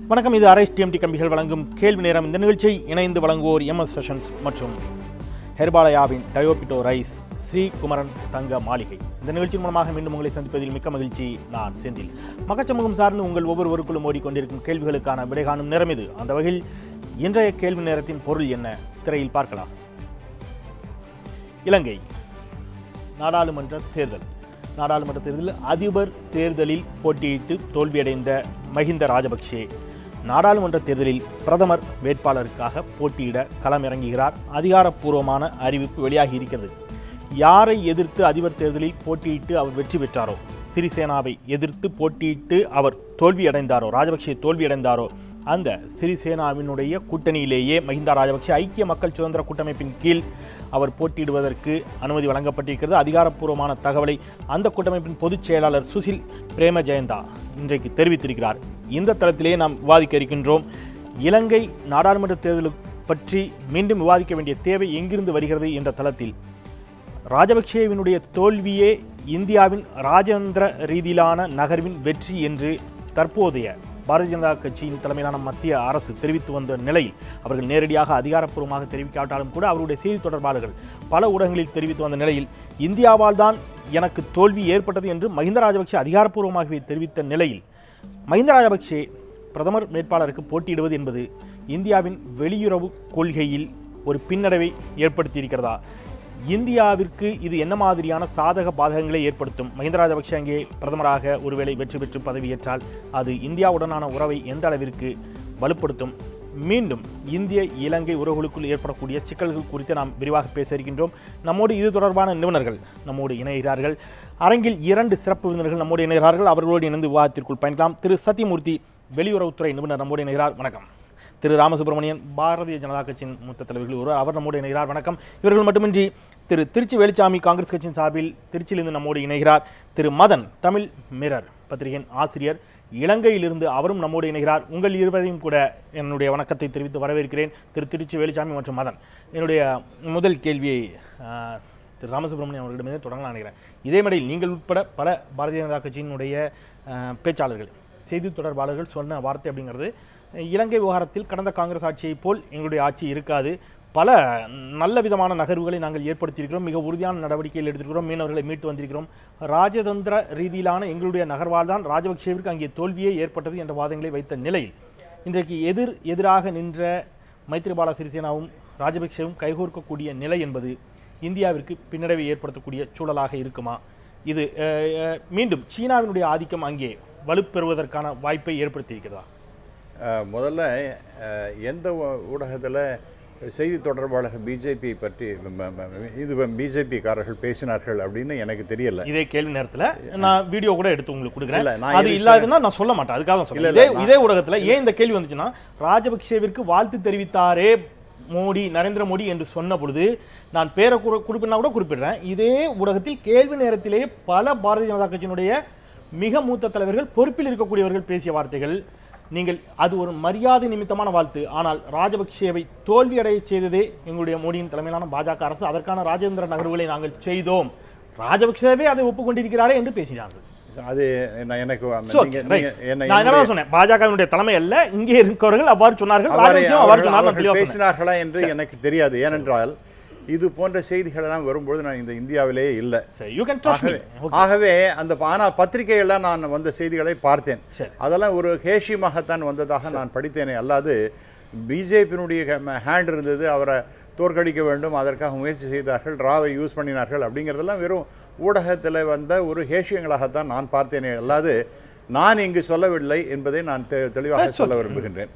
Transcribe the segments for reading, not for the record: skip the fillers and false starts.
வணக்கம். இது RSTMT கம்பிகள் வழங்கும் கேள்வி நேரம். இந்த நிகழ்ச்சியை இணைந்து வழங்குவோர் MS செஷன்ஸ் மற்றும் ஹெர்பாலயாவின் டயோபிட்டோ ரைஸ், ஸ்ரீகுமரன் தங்க மாளிகை. இந்த நிகழ்ச்சியின் மூலமாக மீண்டும் உங்களை சந்திப்பதில் மிக்க மகிழ்ச்சி. நான் செந்தில். மக்கச்சமூகம் சார்ந்து உங்கள் ஒவ்வொருவருக்குள்ளும் ஓடிக்கொண்டிருக்கும் கேள்விகளுக்கான விடை காணும் நேரம் இது. அந்த வகையில் இன்றைய கேள்வி நேரத்தின் பொருள் என்ன? திரையில் பார்க்கலாம். இலங்கை நாடாளுமன்ற தேர்தலில் அதிபர் தேர்தலில் போட்டியிட்டு தோல்வியடைந்த மஹிந்த ராஜபக்ஷே நாடாளுமன்ற தேர்தலில் பிரதமர் வேட்பாளருக்காக போட்டியிட களமிறங்குகிறார். அதிகாரப்பூர்வமான அறிவிப்பு வெளியாகி இருக்கிறது. யாரை எதிர்த்து அதிபர் தேர்தலில் போட்டியிட்டு அவர் வெற்றி பெற்றாரோ, சிறிசேனாவை எதிர்த்து போட்டியிட்டு அவர் தோல்வியடைந்தாரோ, ராஜபக்ஷே தோல்வியடைந்தாரோ, அந்த சிறிசேனாவினுடைய கூட்டணியிலேயே மஹிந்த ராஜபக்ஷே ஐக்கிய மக்கள் சுதந்திர கூட்டமைப்பின் கீழ் அவர் போட்டியிடுவதற்கு அனுமதி வழங்கப்பட்டிருக்கிறது. அதிகாரப்பூர்வமான தகவலை அந்த கூட்டமைப்பின் பொதுச் செயலாளர் சுசில் பிரேம ஜெயந்தா இன்றைக்கு தெரிவித்திருக்கிறார். இந்த தளத்திலேயே நாம் விவாதிக்க இருக்கின்றோம். இலங்கை நாடாளுமன்ற தேர்தல் பற்றி மீண்டும் விவாதிக்க வேண்டிய தேவை எங்கிருந்து வருகிறது என்ற தளத்தில் ராஜபக்ஷேவினுடைய தோல்வியே இந்தியாவின் ராஜேந்திர ரீதியிலான நகர்வின் வெற்றி என்று தற்போதைய பாரதிய ஜனதா கட்சியின் தலைமையிலான மத்திய அரசு தெரிவித்து வந்த நிலையில், அவர்கள் நேரடியாக அதிகாரப்பூர்வமாக தெரிவிக்காட்டாலும் கூட அவருடைய செய்தி தொடர்பாளர்கள் பல ஊடகங்களில் தெரிவித்து வந்த நிலையில், இந்தியாவால் தான் எனக்கு தோல்வி ஏற்பட்டது என்று மஹிந்த ராஜபக்ஷே அதிகாரப்பூர்வமாகவே தெரிவித்த நிலையில், மஹிந்த ராஜபக்ஷே பிரதமர் வேட்பாளருக்கு போட்டியிடுவது என்பது இந்தியாவின் வெளியுறவு கொள்கையில் ஒரு பின்னடைவை ஏற்படுத்தியிருக்கிறதா? இந்தியாவிற்கு இது என்ன மாதிரியான சாதக பாதகங்களை ஏற்படுத்தும்? மஹிந்த ராஜபக்ஷே அங்கே பிரதமராக ஒருவேளை வெற்றி பெற்று பதவியேற்றால் அது இந்தியாவுடனான உறவை எந்த அளவிற்கு வலுப்படுத்தும்? மீண்டும் இந்திய இலங்கை உறவுகளுக்குள் ஏற்படக்கூடிய சிக்கல்கள் குறித்து நாம் விரிவாக பேச இருக்கின்றோம். நம்மோடு இது தொடர்பான நிபுணர்கள் நம்மோடு இணைகிறார்கள். அரங்கில் 2 சிறப்பு விருந்தினர்கள் நம்மோடு இணைகிறார்கள். அவர்களோடு இணைந்து விவாதத்திற்குள் பயணிக்கலாம். திரு சத்யமூர்த்தி, வெளியுறவுத்துறை நிபுணர், நம்மோடு இணைகிறார். வணக்கம். திரு ராமசுப்ரமணியன், பாரதிய ஜனதா கட்சியின் மூத்த தலைவர்கள் ஒருவர், அவர் நம்மோடு இணைகிறார். வணக்கம். இவர்கள் மட்டுமின்றி திரு திருச்சி வேலுச்சாமி, காங்கிரஸ் கட்சியின் சார்பில் திருச்சியிலிருந்து நம்மோடு இணைகிறார். திரு மதன், தமிழ் மிரர் பத்திரிகையின் ஆசிரியர், இலங்கையிலிருந்து அவரும் நம்மோடு இணைகிறார். உங்கள் இருவரையும் கூட என்னுடைய வணக்கத்தை தெரிவித்து வரவேற்கிறேன். திரு திருச்சி வேலுச்சாமி மற்றும் மதன். என்னுடைய முதல் கேள்வியை திரு ராமசுப்ரமணியன் அவர்களிடமே தொடங்கலாம் நினைக்கிறேன். இதே மேடையில் நீங்கள் உட்பட பல பாரதிய ஜனதா கட்சியினுடைய பேச்சாளர்கள், செய்தி தொடர்பாளர்கள் சொன்ன வார்த்தை அப்படிங்கிறது, இலங்கை விவகாரத்தில் கடந்த காங்கிரஸ் ஆட்சியை போல் எங்களுடைய ஆட்சி இருக்காது, பல நல்ல விதமான நகர்வுகளை நாங்கள் ஏற்படுத்தியிருக்கிறோம், மிக உறுதியான நடவடிக்கைகள் எடுத்திருக்கிறோம், மீனவர்களை மீட்டு வந்திருக்கிறோம், ராஜதந்திர ரீதியிலான எங்களுடைய நகர்வால் தான் ராஜபக்ஷேவிற்கு அங்கே தோல்வியே ஏற்பட்டது என்ற வாதங்களை வைத்த நிலையில், இன்றைக்கு எதிராக நின்ற மைத்ரிபால சிறிசேனாவும் ராஜபக்ஷேவும் கைகோர்க்கக்கூடிய நிலை என்பது இந்தியாவிற்கு பின்னடைவை ஏற்படுத்தக்கூடிய சூழலாக இருக்குமா? இது மீண்டும் சீனாவினுடைய ஆதிக்கம் அங்கே வலுப்பெறுவதற்கான வாய்ப்பை ஏற்படுத்தியிருக்கிறதா? முதல்ல எந்த ஊடகத்தில் செய்தி தொடர்பாளர்கள் பிஜேபி பற்றி பிஜேபிக்காரர்கள் பேசினார்கள் அப்படின்னு எனக்கு தெரியல. இதே கேள்வி நேரத்தில் நான் வீடியோ கூட எடுத்து உங்களுக்கு கொடுக்குறேன். அது இல்லாதுன்னா நான் சொல்ல மாட்டேன். அதுக்காக தான் சொல்ல. இதே ஊடகத்தில் ஏன் இந்த கேள்வி வந்துச்சுன்னா, ராஜபக்ஷேவிற்கு வாழ்த்து தெரிவித்தாரே மோடி, நரேந்திர மோடி என்று சொன்ன பொழுது நான் பேரை குறிப்பிடனா கூட குறிப்பிடுறேன். இதே ஊடகத்தில் கேள்வி நேரத்திலேயே பல பாரதிய ஜனதா கட்சியினுடைய மிக மூத்த தலைவர்கள், பொறுப்பில் இருக்கக்கூடியவர்கள் பேசிய வார்த்தைகள், நீங்கள் அது ஒரு மரியாதை நிமித்தமான வாழ்த்து, ஆனால் ராஜபக்ஷேவை தோல்வியடைய செய்ததே எங்களுடைய மோடியின் தலைமையிலான பாஜக அரசு, அதற்கான ராஜேந்திர நகர்வுகளை நாங்கள் செய்தோம், ராஜபக்ஷேவே அதை ஒப்புக்கொண்டிருக்கிறாரே என்று பேசினார்கள். அது எனக்கு சொன்னேன், பாஜகவினுடைய தலைமை அல்ல, இங்கே இருக்கிறவர்கள் அவ்வாறு சொன்னார்கள். பேசினார்களா என்று எனக்கு தெரியாது. ஏனென்றால் இது போன்ற செய்திகள் எல்லாம் வரும்போது நான் இந்த இந்தியாவிலேயே இல்லை. ஆகவே ஆனால் பத்திரிகைகள்லாம் நான் வந்த செய்திகளை பார்த்தேன். அதெல்லாம் ஒரு ஹேஷியமாகத்தான் வந்ததாக நான் படித்தேனே அல்லாது பிஜேபியினுடைய ஹேண்ட் இருந்தது, அவரை தோற்கடிக்க வேண்டும், அதற்காக முயற்சி செய்தார்கள், ராவை யூஸ் பண்ணினார்கள் அப்படிங்கிறதெல்லாம் வெறும் ஊடகத்தில் வந்த ஒரு ஹேஷியங்களாகத்தான் நான் பார்த்தேனே அல்லாது நான் இங்கு சொல்லவில்லை என்பதை நான் தெளிவாக சொல்ல விரும்புகின்றேன்.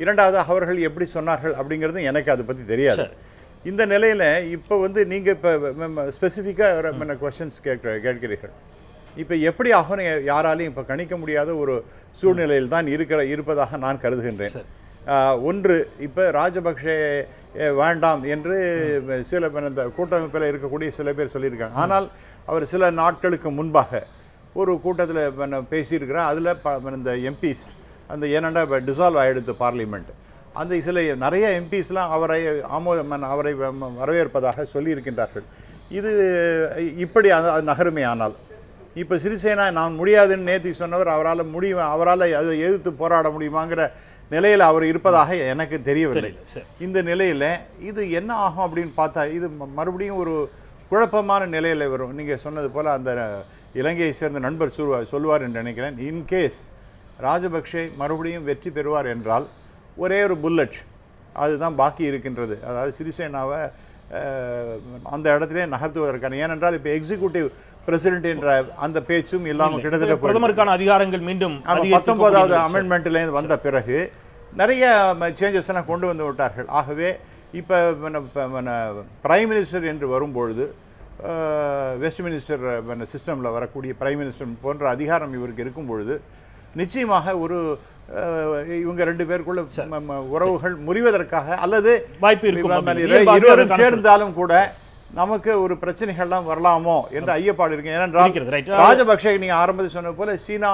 இரண்டாவது, அவர்கள் எப்படி சொன்னார்கள் அப்படிங்கிறது எனக்கு அதை பற்றி தெரியாது. இந்த நிலையில் இப்போ நீங்கள் இப்போ ஸ்பெசிஃபிக்காக கொஸ்டின்ஸ் கேட்கிறீர்கள். இப்போ எப்படி ஆகும் யாராலையும் இப்போ கணிக்க முடியாத ஒரு சூழ்நிலையில் தான் இருப்பதாக நான் கருதுகின்றேன். ஒன்று, இப்போ ராஜபக்ஷே வேண்டாம் என்று சில இந்த கூட்டமைப்பில் இருக்கக்கூடிய சில பேர் சொல்லியிருக்காங்க. ஆனால் அவர் சில நாட்களுக்கு முன்பாக ஒரு கூட்டத்தில் பேசியிருக்கிறார். அதில் இந்த எம்பிஸ் அந்த ஏனெண்டா இப்போ டிசால்வ் ஆகிடுது பார்லிமெண்ட், அந்த சில நிறைய எம்பிஸ்லாம் அவரை வரவேற்பதாக சொல்லியிருக்கின்றார்கள். இது இப்படி அது நகருமே. ஆனால் இப்போ சிறிசேனா நான் முடியாதுன்னு நேற்று சொன்னவர் அவரால் அதை எதிர்த்து போராட முடியுமாங்கிற நிலையில் அவர் இருப்பதாக எனக்கு தெரியவில்லை. இந்த நிலையில் இது என்ன ஆகும் அப்படின்னு பார்த்தா இது மறுபடியும் ஒரு குழப்பமான நிலையில் வரும். நீங்கள் சொன்னது போல் அந்த இலங்கையை சேர்ந்த நண்பர் சொல்லுவார் என்று நினைக்கிறேன். இன்கேஸ் ராஜபக்ஷே மறுபடியும் வெற்றி பெறுவார் என்றால் ஒரே ஒரு புல்லட் அதுதான் பாக்கி இருக்கின்றது. அதாவது சிறிசேனாவை அந்த இடத்திலே நகர்த்துவதற்கான, ஏனென்றால் இப்போ எக்ஸிக்யூட்டிவ் பிரசிடென்ட் என்ற அந்த பேச்சும் இல்லாமல் கிட்டத்தட்ட பிரதமருக்கான அதிகாரங்கள் மீண்டும் 19வது அமெண்ட்மெண்ட்லேருந்து வந்த பிறகு நிறைய சேஞ்சஸ் எல்லாம் கொண்டு வந்து விட்டார்கள். ஆகவே இப்போ பிரைம் மினிஸ்டர் என்று வரும்பொழுது வெஸ்ட் மினிஸ்டர் சிஸ்டமில் வரக்கூடிய பிரைம் மினிஸ்டர் போன்ற அதிகாரம் இவருக்கு இருக்கும் பொழுது நிச்சயமாக ஒரு இவங்க 2 பேருக்குள்ள உறவுகள் முறிவதற்காக அல்லது வாய்ப்பு இருவரும் சேர்ந்தாலும் கூட நமக்கு ஒரு பிரச்சனைகள்லாம் வரலாமோ என்ற ஐயப்பாடு இருக்கு. ஏனென்றால் ராஜபக்ஷே நீங்க ஆரம்பத்தில் சொன்னது போல சீனா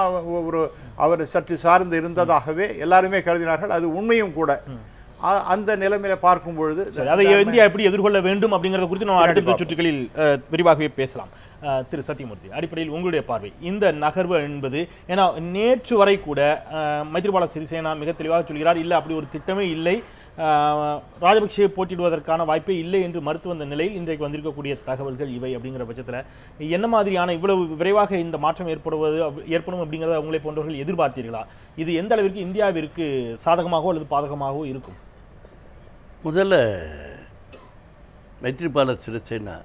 ஒரு அவர் சற்று சார்ந்து இருந்ததாகவே எல்லாருமே கருதினார்கள். அது உண்மையும் கூட. அந்த நிலைமையில பார்க்கும் பொழுது அதை இந்தியா எப்படி எதிர்கொள்ள வேண்டும் அப்படிங்கறத குறித்து நம்ம அடுத்த சுற்றுகளில் விரிவாகவே பேசலாம். திரு சத்தியமூர்த்தி, அடிப்படையில் உங்களுடைய பார்வை இந்த நகர்வு என்பது, ஏன்னா நேற்று வரை கூட மைத்ரிபால சிறிசேனா மிக தெளிவாக சொல்கிறார், இல்லை அப்படி ஒரு திட்டமே இல்லை, ராஜபக்சே போட்டியிடுவதற்கான வாய்ப்பே இல்லை என்று மறுத்து வந்த நிலையில் இன்றைக்கு வந்திருக்கக்கூடிய தகவல்கள் இவை. அப்படிங்கிற பட்சத்தில் என்ன மாதிரியான இவ்வளவு விரைவாக இந்த மாற்றம் ஏற்படும் அப்படிங்கிறத அவங்களை போன்றவர்கள் எதிர்பார்த்தீர்களா? இது எந்த அளவிற்கு இந்தியாவிற்கு சாதகமாகவோ அல்லது பாதகமாகவோ இருக்கும்? முதல்ல மைத்ரிபால சிறிசேனா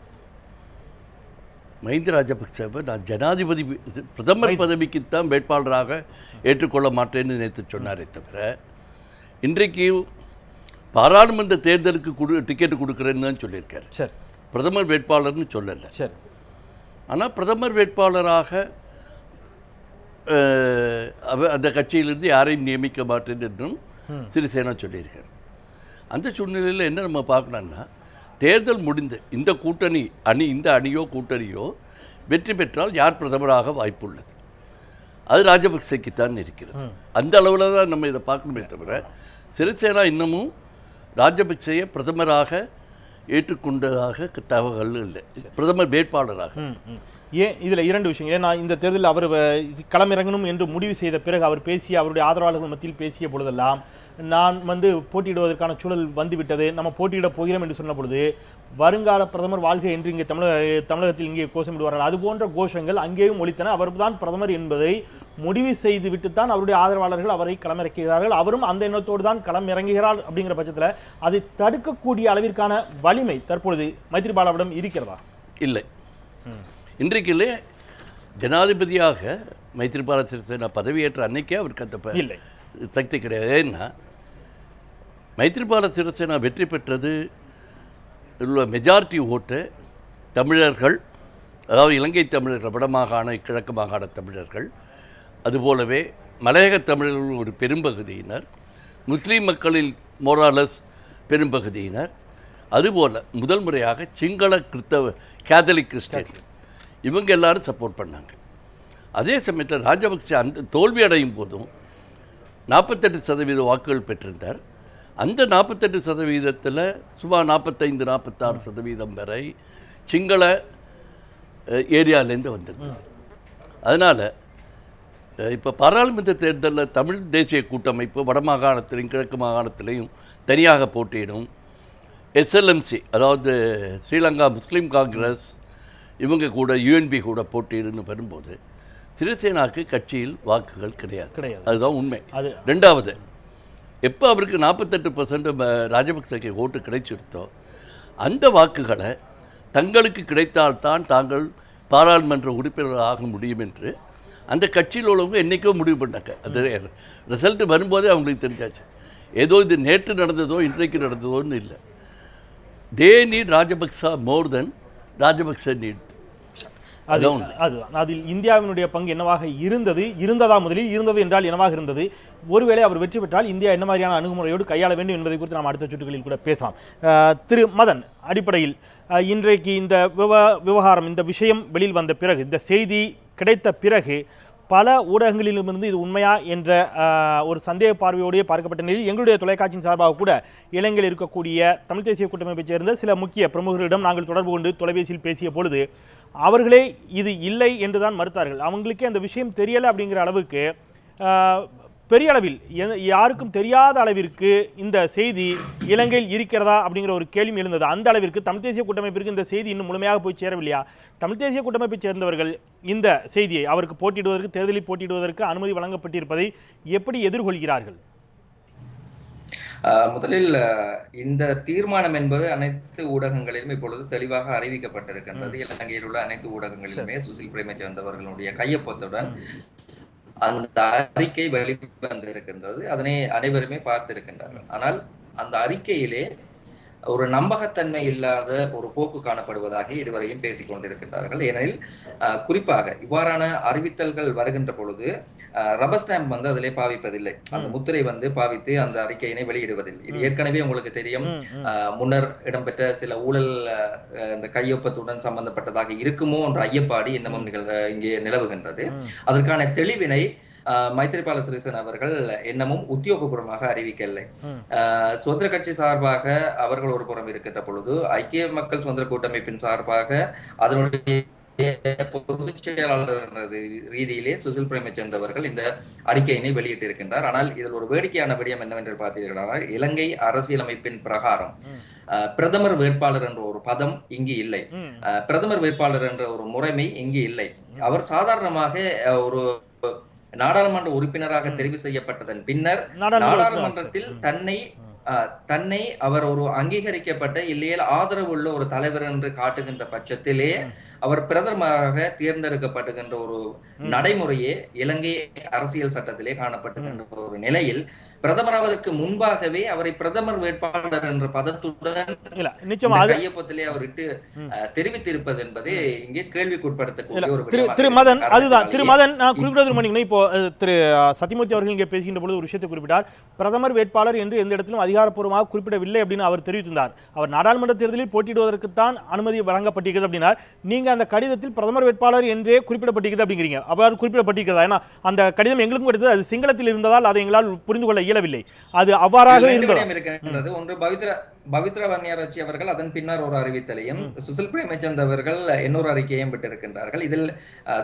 மஹிந்த ராஜபக்சேவை நான் ஜனாதிபதி பிரதமர் பதவிக்குத்தான் வேட்பாளராக ஏற்றுக்கொள்ள மாட்டேன்னு நேற்று சொன்னாரே தவிர இன்றைக்கு பாராளுமன்ற தேர்தலுக்கு டிக்கெட்டு கொடுக்குறேன்னு தான் சொல்லியிருக்காரு. சரி, பிரதமர் வேட்பாளர்னு சொல்லலை. சரி, ஆனால் பிரதமர் வேட்பாளராக அந்த கட்சியிலிருந்து யாரையும் நியமிக்க மாட்டேன் என்றும் சிறிசேனா சொல்லியிருக்கார். அந்த சூழ்நிலையில் என்ன நம்ம பார்க்கணும்னா, தேர்தல் முடிந்து இந்த கூட்டணி இந்த அணியோ கூட்டணியோ வெற்றி பெற்றால் யார் பிரதமராக வாய்ப்புள்ளது அது ராஜபக்சேக்குத்தான் இருக்கிறது. அந்த அளவில் தான் நம்ம இதை பார்க்கணுமே தவிர சிறிசேனா இன்னமும் ராஜபக்சேயை பிரதமராக ஏற்றுக்கொண்டதாக தகவல் இல்லை, பிரதமர் வேட்பாளராக. ஏன் இதில் 2 விஷயங்கள். ஏன்னா இந்த தேர்தலில் அவர் களமிறங்கணும் என்று முடிவு செய்த பிறகு அவர் அவருடைய ஆதரவாளர்கள் மத்தியில் பேசிய பொழுதெல்லாம் நான் போட்டியிடுவதற்கான சூழல் வந்துவிட்டது, நம்ம போட்டியிட போகிறோம் என்று சொன்ன பொழுது வருங்கால பிரதமர் வாழ்க என்று இங்கே தமிழகத்தில் இங்கே கோஷமிடுவார்கள். அது போன்ற கோஷங்கள் அங்கேயும் ஒலித்தன. அவர்தான் பிரதமர் என்பதை முடிவு செய்து விட்டுத்தான் அவருடைய ஆதரவாளர்கள் அவரை களமிறக்குகிறார்கள். அவரும் அந்த எண்ணத்தோடு தான் களம் இறங்குகிறார். அப்படிங்கிற பட்சத்தில் அதை தடுக்கக்கூடிய அளவிற்கான வலிமை தற்பொழுது மைத்ரிபாலாவிடம் இருக்கிறதா? இல்லை. இன்றைக்கிலே ஜனாதிபதியாக மைத்ரிபால சிறிசேனா பதவியேற்ற அன்னைக்கே அவருக்கு அந்த இல்லை சக்தி கிடையாது. ஏன்னா மைத்ரிபால சிறிசேனா வெற்றி பெற்றது உள்ள மெஜாரிட்டி ஓட்டு தமிழர்கள், அதாவது இலங்கை தமிழர்கள், வடமாகாண கிழக்கு மாகாண தமிழர்கள், அதுபோலவே மலையக தமிழர்கள் ஒரு பெரும்பகுதியினர், முஸ்லீம் மக்களில் மோராலஸ் பெரும்பகுதியினர், அதுபோல் முதல் முறையாக சிங்கள கிறிஸ்தவ கேத்தலிக் கிறிஸ்டியன்ஸ் இவங்க எல்லாரும் சப்போர்ட் பண்ணாங்க. அதே சமயத்தில் ராஜபக்சே அந்த தோல்வி அடையும் போதும் 48% வாக்குகள் பெற்றிருந்தார். அந்த 48%, சுமார் 45-46% வரை சிங்கள ஏரியாவிலேருந்து வந்திருந்தது. அதனால் இப்போ பாராளுமன்ற தேர்தலில் தமிழ் தேசிய கூட்டமைப்பு வடமாகாணத்திலையும் கிழக்கு மாகாணத்திலையும் தனியாக போட்டியிடும். எஸ்எல்எம்சி, அதாவது ஸ்ரீலங்கா முஸ்லீம் காங்கிரஸ், இவங்க கூட யூஎன்பி கூட போட்டியிடுன்னு வரும்போது சிறிசேனாவுக்கு கட்சியில் வாக்குகள் கிடையாது. அதுதான் உண்மை. ரெண்டாவது, எப்போ அவருக்கு 48% ராஜபக்சேக்கு ஓட்டு கிடைச்சிருத்தோ அந்த வாக்குகளை தங்களுக்கு கிடைத்தால்தான் தாங்கள் பாராளுமன்ற உறுப்பினர் ஆக முடியும் என்று அந்த கட்சியில் உள்ளவங்க என்றைக்கோ முடிவு பண்ணாங்க. அது ரிசல்ட் வரும்போதே அவங்களுக்கு தெரிஞ்சாச்சு. ஏதோ இது நேற்று நடந்ததோ இன்றைக்கு நடந்ததோன்னு இல்லை. They need Rajapaksa more than Rajapaksa need. அதுதான். அதில் இந்தியாவினுடைய பங்கு என்னவாக இருந்ததா முதலில் இருந்தது என்றால் என்னவாக இருந்தது, ஒருவேளை அவர் வெற்றி பெற்றால் இந்தியா என்ன மாதிரியான அணுகுமுறையோடு கையாள வேண்டும் என்பதை குறித்து நாம் அடுத்த சுற்றுகளில் கூட பேசலாம். திரு மதன், அடிப்படையில் இன்றைக்கு இந்த விவகாரம், இந்த விஷயம் வெளியில் வந்த பிறகு, இந்த செய்தி கிடைத்த பிறகு பல ஊடகங்களிலுமிருந்து இது உண்மையா என்ற ஒரு சந்தேக பார்வையோடையே பார்க்கப்பட்ட நிலையில் எங்களுடைய தொலைக்காட்சியின் சார்பாக கூட இலங்கையில் இருக்கக்கூடிய தமிழ் தேசிய கூட்டமைப்பைச் சேர்ந்த சில முக்கிய பிரமுகர்களிடம் நாங்கள் தொடர்பு கொண்டு தொலைபேசியில் பேசிய பொழுது அவர்களே இது இல்லை என்றுதான் மறுத்தார்கள். அவங்களுக்கே அந்த விஷயம் தெரியலை அப்படிங்கிற அளவுக்கு பெரிய அளவில் யாருக்கும் தெரியாத அளவிற்கு இந்த செய்தி இலங்கையில் இருக்கிறதா அப்படிங்கிற ஒரு கேள்வி எழுந்தது. அந்த அளவிற்கு தமிழ் தேசிய கூட்டமைப்பிற்கு இந்த செய்தி இன்னும் முழுமையாக போய் சேரவில்லையா? தமிழ் தேசிய கூட்டமைப்பை சேர்ந்தவர்கள் இந்த செய்தியை அவருக்கு போட்டியிடுவதற்கு, தேர்தலில் போட்டியிடுவதற்கு அனுமதி வழங்கப்பட்டிருப்பதை எப்படி எதிர்கொள்கிறார்கள்? முதலில் இந்த தீர்மானம் என்பது அனைத்து ஊடகங்களிலும் இப்பொழுது தெளிவாக அறிவிக்கப்பட்டிருக்கின்றது. இலங்கையில் உள்ள அனைத்து ஊடகங்களிலுமே சுசில் பிரேமச்சந்திரவர்களுடைய கையொப்பத்துடன் அந்த அறிக்கை வெளிவந்திருக்கின்றது. அதனை அனைவருமே பார்த்திருக்கின்றார்கள். ஆனால் அந்த அறிக்கையிலே ஒரு நம்பகத்தன்மை இல்லாத ஒரு போக்கு காணப்படுவதாக இதுவரையும் பேசிக் கொண்டிருக்கின்றார்கள். ஏனெனில் குறிப்பாக இவ்வாறான அறிவித்தல்கள் வருகின்ற பொழுது ரப்பர் ஸ்டாம்ப் வந்து அதிலே பாவிப்பதில்லை. அந்த முத்திரை வந்து பாவித்து அந்த அறிக்கையினை வெளியிடுவதில்லை. இது ஏற்கனவே உங்களுக்கு தெரியும். முன்னர் இடம்பெற்ற சில ஊழல் இந்த கையொப்பத்துடன் சம்பந்தப்பட்டதாக இருக்குமோ என்ற ஐயப்பாடு இன்னமும் இங்கே நிலவுகின்றது. அதற்கான தெளிவினை மைத்ரிபால சிறிசேன அவர்கள் என்னமும் உத்தியோகபூர்வமாக அறிவிக்கவில்லை. சுதந்திர கட்சி சார்பாக அவர்கள் ஒரு புறம் இருக்கின்ற பொழுது, ஐக்கிய மக்கள் சுதந்திர கூட்டமைப்பின் சார்பாக அதனுடைய பொதுச் செயலாளர் ரீதியிலே சுசில் பிரேமச்சந்திரவர்கள் இந்த அறிக்கையினை வெளியிட்டிருக்கின்றார். ஆனால் இதில் ஒரு வேடிக்கையான விடயம் என்னவென்று பார்த்தீர்களானால், இலங்கை அரசியலமைப்பின் பிரகாரம் பிரதமர் வேட்பாளர் என்ற ஒரு பதம் இங்கு இல்லை. பிரதமர் வேட்பாளர் என்ற ஒரு முறைமை இங்கு இல்லை. அவர் சாதாரணமாக ஒரு நாடாளுமன்ற உறுப்பினராக தெரிவு செய்யப்பட்டதன் பின்னர் நாடாளுமன்றத்தில் தன்னை அவர் ஒரு அங்கீகரிக்கப்பட்ட இல்லையே ஆதரவு உள்ள ஒரு தலைவர் என்று காட்டுகின்ற பட்சத்திலே அவர் பிரதமராக தேர்ந்தெடுக்கப்படுகின்ற ஒரு நடைமுறையே இலங்கை அரசியல் சட்டத்திலே காணப்பட்டுகின்ற ஒரு நிலையில் பிரதமராவதற்கு முன்பாகவே அவரை பிரதமர் வேட்பாளர் என்ற பதத்துடன் கையொப்பத்திலே அவர் இட்டு தெரிவித்திருப்பது என்பது இங்கே கேள்விக்குட்படுத்தக்கூடிய ஒரு திரு மதன். அதுதான் திரு மதன், நான் குறிப்பிட இப்போ திரு சத்தியமூர்த்தி அவர்கள் இங்கே பேசுகின்ற பொழுது ஒரு விஷயத்தை குறிப்பிட்டார். பிரதமர் வேட்பாளர் என்று எந்த இடத்திலும் அதிகாரப்பூர்வமாக குறிப்பிடவில்லை அப்படின்னு அவர் தெரிவித்திருந்தார். அவர் நாடாளுமன்ற தேர்தலில் போட்டியிடுவதற்குத்தான் அனுமதி வழங்கப்பட்டிருக்கிறது அப்படின்னார். நீங்க அந்த கடிதத்தில் பிரதமர் வேட்பாளர் என்றே குறிப்பிடப்பட்டிருக்கிறது அப்படிங்கிறீங்க. அவ்வாறு குறிப்பிடப்பட்டிருக்கிறதா? ஏன்னா அந்த கடிதம் எங்களுக்கும் கிடைத்தது, அது சிங்களத்தில் இருந்ததால் அதை எங்களால் புரிந்து கொள்ள இயலவில்லை. அது அவ்வாறாக இருந்தது. ஒன்று பவித்ரா வன்னியாராச்சி அவர்கள் அதன் பின்னர் ஒரு அறிவித்தலையும், சுசில் பிரேமச்சந்த் அவர்கள் இன்னொரு அறிக்கையையும் விட்டிருக்கின்றார்கள். இதில்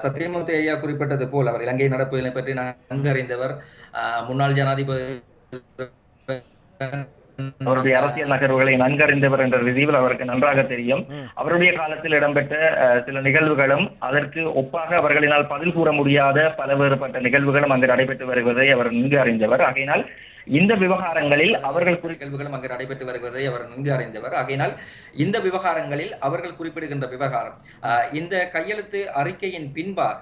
சத்தியமூர்த்தி ஐயா குறிப்பிட்டது போல் அவர் இலங்கை நடப்புகளை பற்றி நன்கு அறிந்தவர், முன்னாள் ஜனாதிபதி அவருடைய அரசியல் நகர்வுகளை நன்கறிந்தவர் என்ற ரீதியில் அவருக்கு நன்றாக தெரியும். அவருடைய காலத்தில் இடம்பெற்ற சில நிகழ்வுகளும் அதற்கு ஒப்பாக அவர்களினால் பதில் கூற முடியாத பல வேறுபட்ட நிகழ்வுகளும் அங்கு நடைபெற்று வருவதை அவர் நன்கு அறிந்தவர். ஆகையினால் இந்த விவகாரங்களில் அவர்கள் கேள்விகளும் அங்கு நடைபெற்று வருவதை அவர் நன்கு அறிந்தவர். ஆகையினால் இந்த விவகாரங்களில் அவர்கள் குறிப்பிடுகின்ற விவகாரம் இந்த கையெழுத்து அறிக்கையின் பின்பாக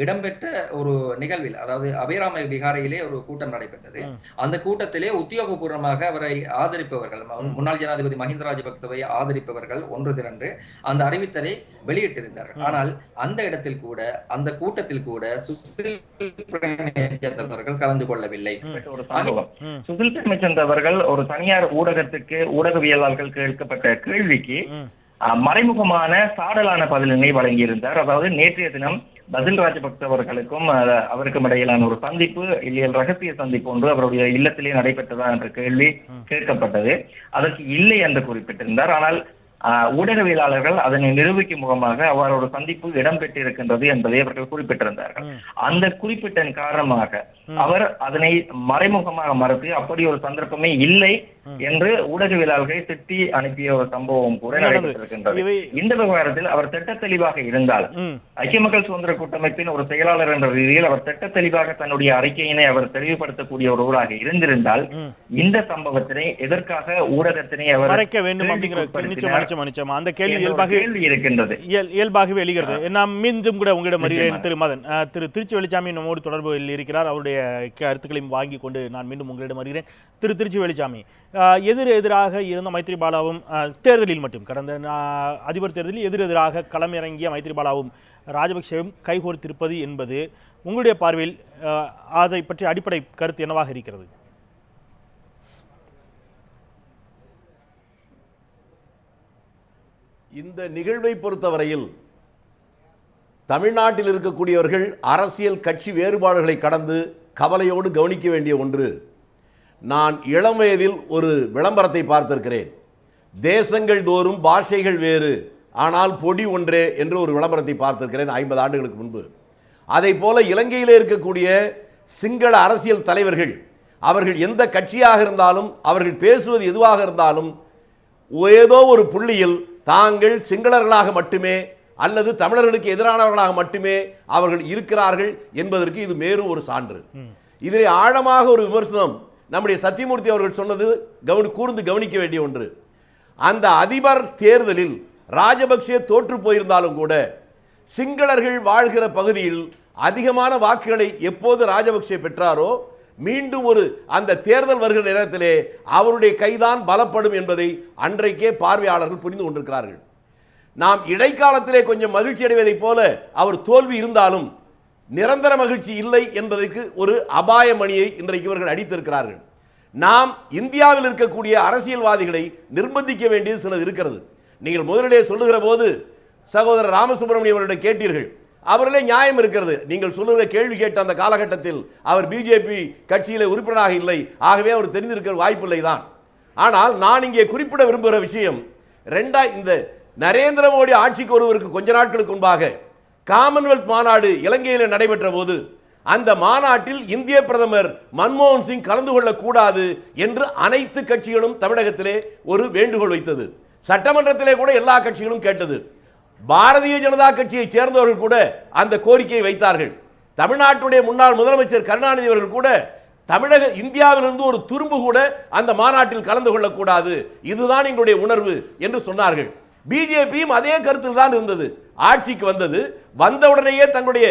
இடம்பெற்ற ஒரு நிகழ்வில், அதாவது அபயராம விகாரையிலே ஒரு கூட்டம் நடைபெற்றது. அந்த கூட்டத்திலே உத்தியோகபூர்வமாக அவரை ஆதரிப்பவர்கள், முன்னாள் ஜனாதிபதி மஹிந்த ராஜபக்சவை ஆதரிப்பவர்கள் ஒன்று திரண்டு அந்த அறிவித்தலை வெளியிட்டிருந்தார்கள். ஆனால் அந்த இடத்தில் கூட, அந்த கூட்டத்தில் கூட சுசில் பிரேமச்சந்திரவர்கள் கலந்து கொள்ளவில்லை. சுசில் பிரேமச்சந்திர அவர்கள் ஒரு தனியார் ஊடகத்துக்கு ஊடகவியலாளர்கள் கேட்கப்பட்ட கேள்விக்கு மறைமுகமான சாடலான பதிலினை வழங்கியிருந்தார். அதாவது நேற்றைய தினம் பசில் ராஜபக்ச அவர்களுக்கும் அவருக்கும் இடையிலான ஒரு சந்திப்பு, இல்லையல் ரகசிய சந்திப்பு ஒன்று அவருடைய இல்லத்திலே நடைபெற்றதா என்ற கேள்வி கேட்கப்பட்டது. அதற்கு இல்லை என்று குறிப்பிட்டிருந்தார். ஆனால் ஊடகவியலாளர்கள் அதனை நிரூபிக்கும் முகமாக அவ்வாறு ஒரு சந்திப்பு இடம்பெற்றிருக்கின்றது என்பதை அவர்கள் குறிப்பிட்டிருந்தார்கள். அந்த குறிப்பிட்ட காரணமாக அவர் அதனை மறைமுகமாக மறுத்து அப்படி ஒரு சந்தர்ப்பமே இல்லை என்று ஊடகவியலாளர்களை திட்டி அனுப்பிய ஒரு சம்பவம் கூட நடைபெற்றிருக்கின்றது. இந்த விவகாரத்தில் அவர் திட்ட தெளிவாக இருந்தால், ஐக்கிய மக்கள் சுதந்திர கூட்டமைப்பின் ஒரு செயலாளர் என்ற ரீதியில் அவர் திட்ட தெளிவாக தன்னுடைய அறிக்கையினை அவர் தெளிவுபடுத்தக்கூடிய ஒருவராக இருந்திருந்தால் இந்த சம்பவத்தினை எதற்காக ஊடகத்தினை அவர் மறைக்க வேண்டும் அப்படிங்கிற அந்த கேள்வி இருக்கின்றது, இயல்பாகவே எழுகிறது. நான் மீண்டும் கூட உங்களிடம் வருகிறேன் திரு மதன். திரு திருச்சி வெளிச்சாமி நம்மோடு தொடர்பில் இருக்கிறார். அவருடைய கருத்துக்களையும் வாங்கி கொண்டு நான் மீண்டும் உங்களிடம் வருகிறேன். திரு திருச்சி வெளிச்சாமி, எதிராக இருந்த மைத்ரிபாலாவும் தேர்தலில் மட்டும் கடந்த அதிபர் தேர்தலில் எதிராக களமிறங்கிய மைத்ரிபாலாவும் ராஜபக்சேவும் கைகோர்த்திருப்பது என்பது உங்களுடைய பார்வையில் அதை பற்றி அடிப்படை கருத்து என்னவாக இருக்கிறது? இந்த நிகழ்வை பொறுத்தவரையில் தமிழ்நாட்டில் இருக்கக்கூடியவர்கள் அரசியல் கட்சி வேறுபாடுகளை கடந்து கவலையோடு கவனிக்க வேண்டிய ஒன்று. நான் இளம் வயதில் ஒரு விளம்பரத்தை பார்த்திருக்கிறேன். தேசங்கள் தோறும் பாஷைகள் வேறு, ஆனால் பொடி ஒன்றே என்று ஒரு விளம்பரத்தை பார்த்திருக்கிறேன் 50 ஆண்டுகளுக்கு முன்பு. அதை போல இலங்கையிலே இருக்கக்கூடிய சிங்கள அரசியல் தலைவர்கள் அவர்கள் எந்த கட்சியாக இருந்தாலும் அவர்கள் பேசுவது எதுவாக இருந்தாலும் ஏதோ ஒரு புள்ளியில் தாங்கள் சிங்களர்களாக மட்டுமே அல்லது தமிழர்களுக்கு எதிரானவர்களாக மட்டுமே அவர்கள் இருக்கிறார்கள் என்பதற்கு இது மேலும் ஒரு சான்று. இதிலே ஆழமாக ஒரு விமர்சனம் நம்முடைய சத்தியமூர்த்தி அவர்கள் சொன்னது கூர்ந்து கவனிக்க வேண்டிய ஒன்று. அந்த அதிபர் தேர்தலில் ராஜபக்சே தோற்று போயிருந்தாலும் கூட சிங்களர்கள் வாழ்கிற பகுதியில் அதிகமான வாக்குகளை எப்போது ராஜபக்சே பெற்றாரோ மீண்டும் ஒரு அந்த தேர்தல் வருகிற நேரத்திலே அவருடைய கைதான் பலப்படும் என்பதை அன்றைக்கே பார்வையாளர்கள் புரிந்து கொண்டிருக்கிறார்கள். நாம் இடைக்காலத்திலே கொஞ்சம் மகிழ்ச்சி அடைவதைப் போல அவர் தோல்வி இருந்தாலும் நிரந்தர மகிழ்ச்சி இல்லை என்பதற்கு ஒரு அபாய மணியை இன்றைக்கு இவர்கள் அடித்திருக்கிறார்கள். நாம் இந்தியாவில் இருக்கக்கூடிய அரசியல்வாதிகளை நிர்பந்திக்க வேண்டியது சிலது இருக்கிறது. நீங்கள் முதலிலே சொல்லுகிற போது சகோதரர் ராமசுப்ரமணியம் அவர்களிடம் கேட்டீர்கள், அவர்களே நியாயம் இருக்கிறது. நீங்கள் சொல்லுகிற கேள்வி கேட்ட அந்த காலகட்டத்தில் அவர் பிஜேபி கட்சியிலே உறுப்பினராக இல்லை, ஆகவே அவர் தெரிந்திருக்கிற வாய்ப்பில்லை தான். ஆனால் நான் இங்கே குறிப்பிட விரும்புகிற விஷயம், இந்த நரேந்திர மோடி ஆட்சிக்கு வருவதற்கு கொஞ்ச நாட்களுக்கு முன்பாக காமன்வெல்த் மாநாடு இலங்கையில் நடைபெற்ற போது அந்த மாநாட்டில் இந்திய பிரதமர் மன்மோகன் சிங் கலந்து கொள்ளக்கூடாது என்று அனைத்து கட்சிகளும் தமிழகத்திலே ஒரு வேண்டுகோள் வைத்தது. சட்டமன்றத்திலே கூட எல்லா கட்சிகளும் கேட்டது. பாரதிய ஜனதா கட்சியை சேர்ந்தவர்கள் கூட அந்த கோரிக்கையை வைத்தார்கள். தமிழ்நாட்டுடைய முன்னாள் முதலமைச்சர் கருணாநிதி அவர்கள் கூட இந்தியாவிலிருந்து ஒரு துரும்பு கூட அந்த மாநாட்டில் கலந்து கொள்ளக்கூடாது, இதுதான் எங்களுடைய உணர்வு என்று சொன்னார்கள். பிஜேபியும் அதே கருத்தில் தான் இருந்தது. ஆட்சிக்கு வந்தவுடனேயே தங்களுடைய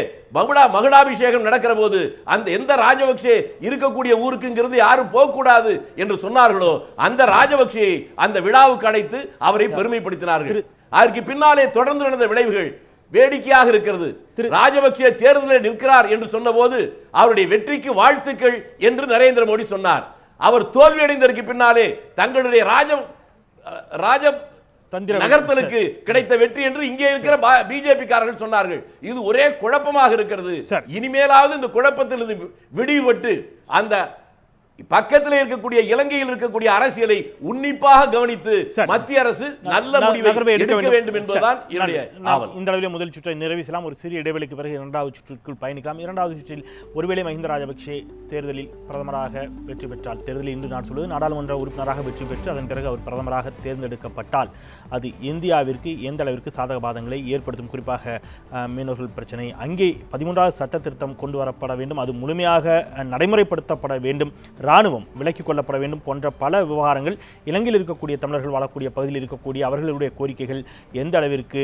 மகுடாபிஷேகம் நடக்கிற போது அந்த எந்த ராஜபக்சே இருக்கக்கூடிய ஊருக்குங்கிறது யாரும் போகக்கூடாது என்று சொன்னார்களோ அந்த ராஜபக்சேயை அந்த விழாவுக்கு அழைத்து அவரை பெருமைப்படுத்தினார்கள். அதற்கு பின்னாலே தொடர்ந்து நடந்த விளைவுகள் வேடிக்கையாக இருக்கிறது. ராஜபக்சே தேர்தலில் நிற்கிறார் என்று சொன்னபோது அவருடைய வெற்றிக்கு வாழ்த்துக்கள் என்று நரேந்திர மோடி சொன்னார். அவர் தோல்வியடைந்ததற்கு பின்னாலே தங்களுடைய நகர்த்தலுக்கு கிடைத்த வெற்றி என்று இங்கே இருக்கிற பிஜேபி காரர்கள் சொன்னார்கள். இது ஒரே குழப்பமாக இருக்கிறது. இனிமேலாவது இந்த குழப்பத்தில் விடுபட்டு அந்த பக்கத்தில் இருக்கக்கூடிய இலங்கையில் இருக்கக்கூடிய அரசியலை உன்னிப்பாக கவனித்து மத்திய அரசு நல்ல முடிவை எடுக்க வேண்டும் என்பதுதான் என்னுடைய ஆவல். இந்த அளவிலே முதல் சுற்றை நிறைவு செய்யலாம். ஒரு சிறிய இடைவெளிக்கு பிறகு இரண்டாவது சுற்றுக்குள் பயணிக்கலாம். இரண்டாவது சுற்றில் ஒருவேளை மஹிந்த ராஜபக்சே தேர்தலில் பிரதமராக வெற்றி பெற்றால், தேர்தலில் இன்று நான் சொல்வது நாடாளுமன்ற உறுப்பினராக வெற்றி பெற்று அதன் பிறகு அவர் பிரதமராக தேர்ந்தெடுக்கப்பட்டால் அது இந்தியாவிற்கு எந்த அளவிற்கு சாதக பாதங்களை ஏற்படுத்தும். குறிப்பாக மீனவர்கள் பிரச்சனை, அங்கே 13வது சட்ட திருத்தம் கொண்டு வரப்பட வேண்டும், அது முழுமையாக நடைமுறைப்படுத்தப்பட வேண்டும், இராணுவம் விலக்கிக் கொள்ளப்பட வேண்டும் போன்ற பல விவகாரங்கள், இலங்கையில் இருக்கக்கூடிய தமிழர்கள் வாழக்கூடிய பகுதியில் இருக்கக்கூடிய அவர்களுடைய கோரிக்கைகள் எந்த அளவிற்கு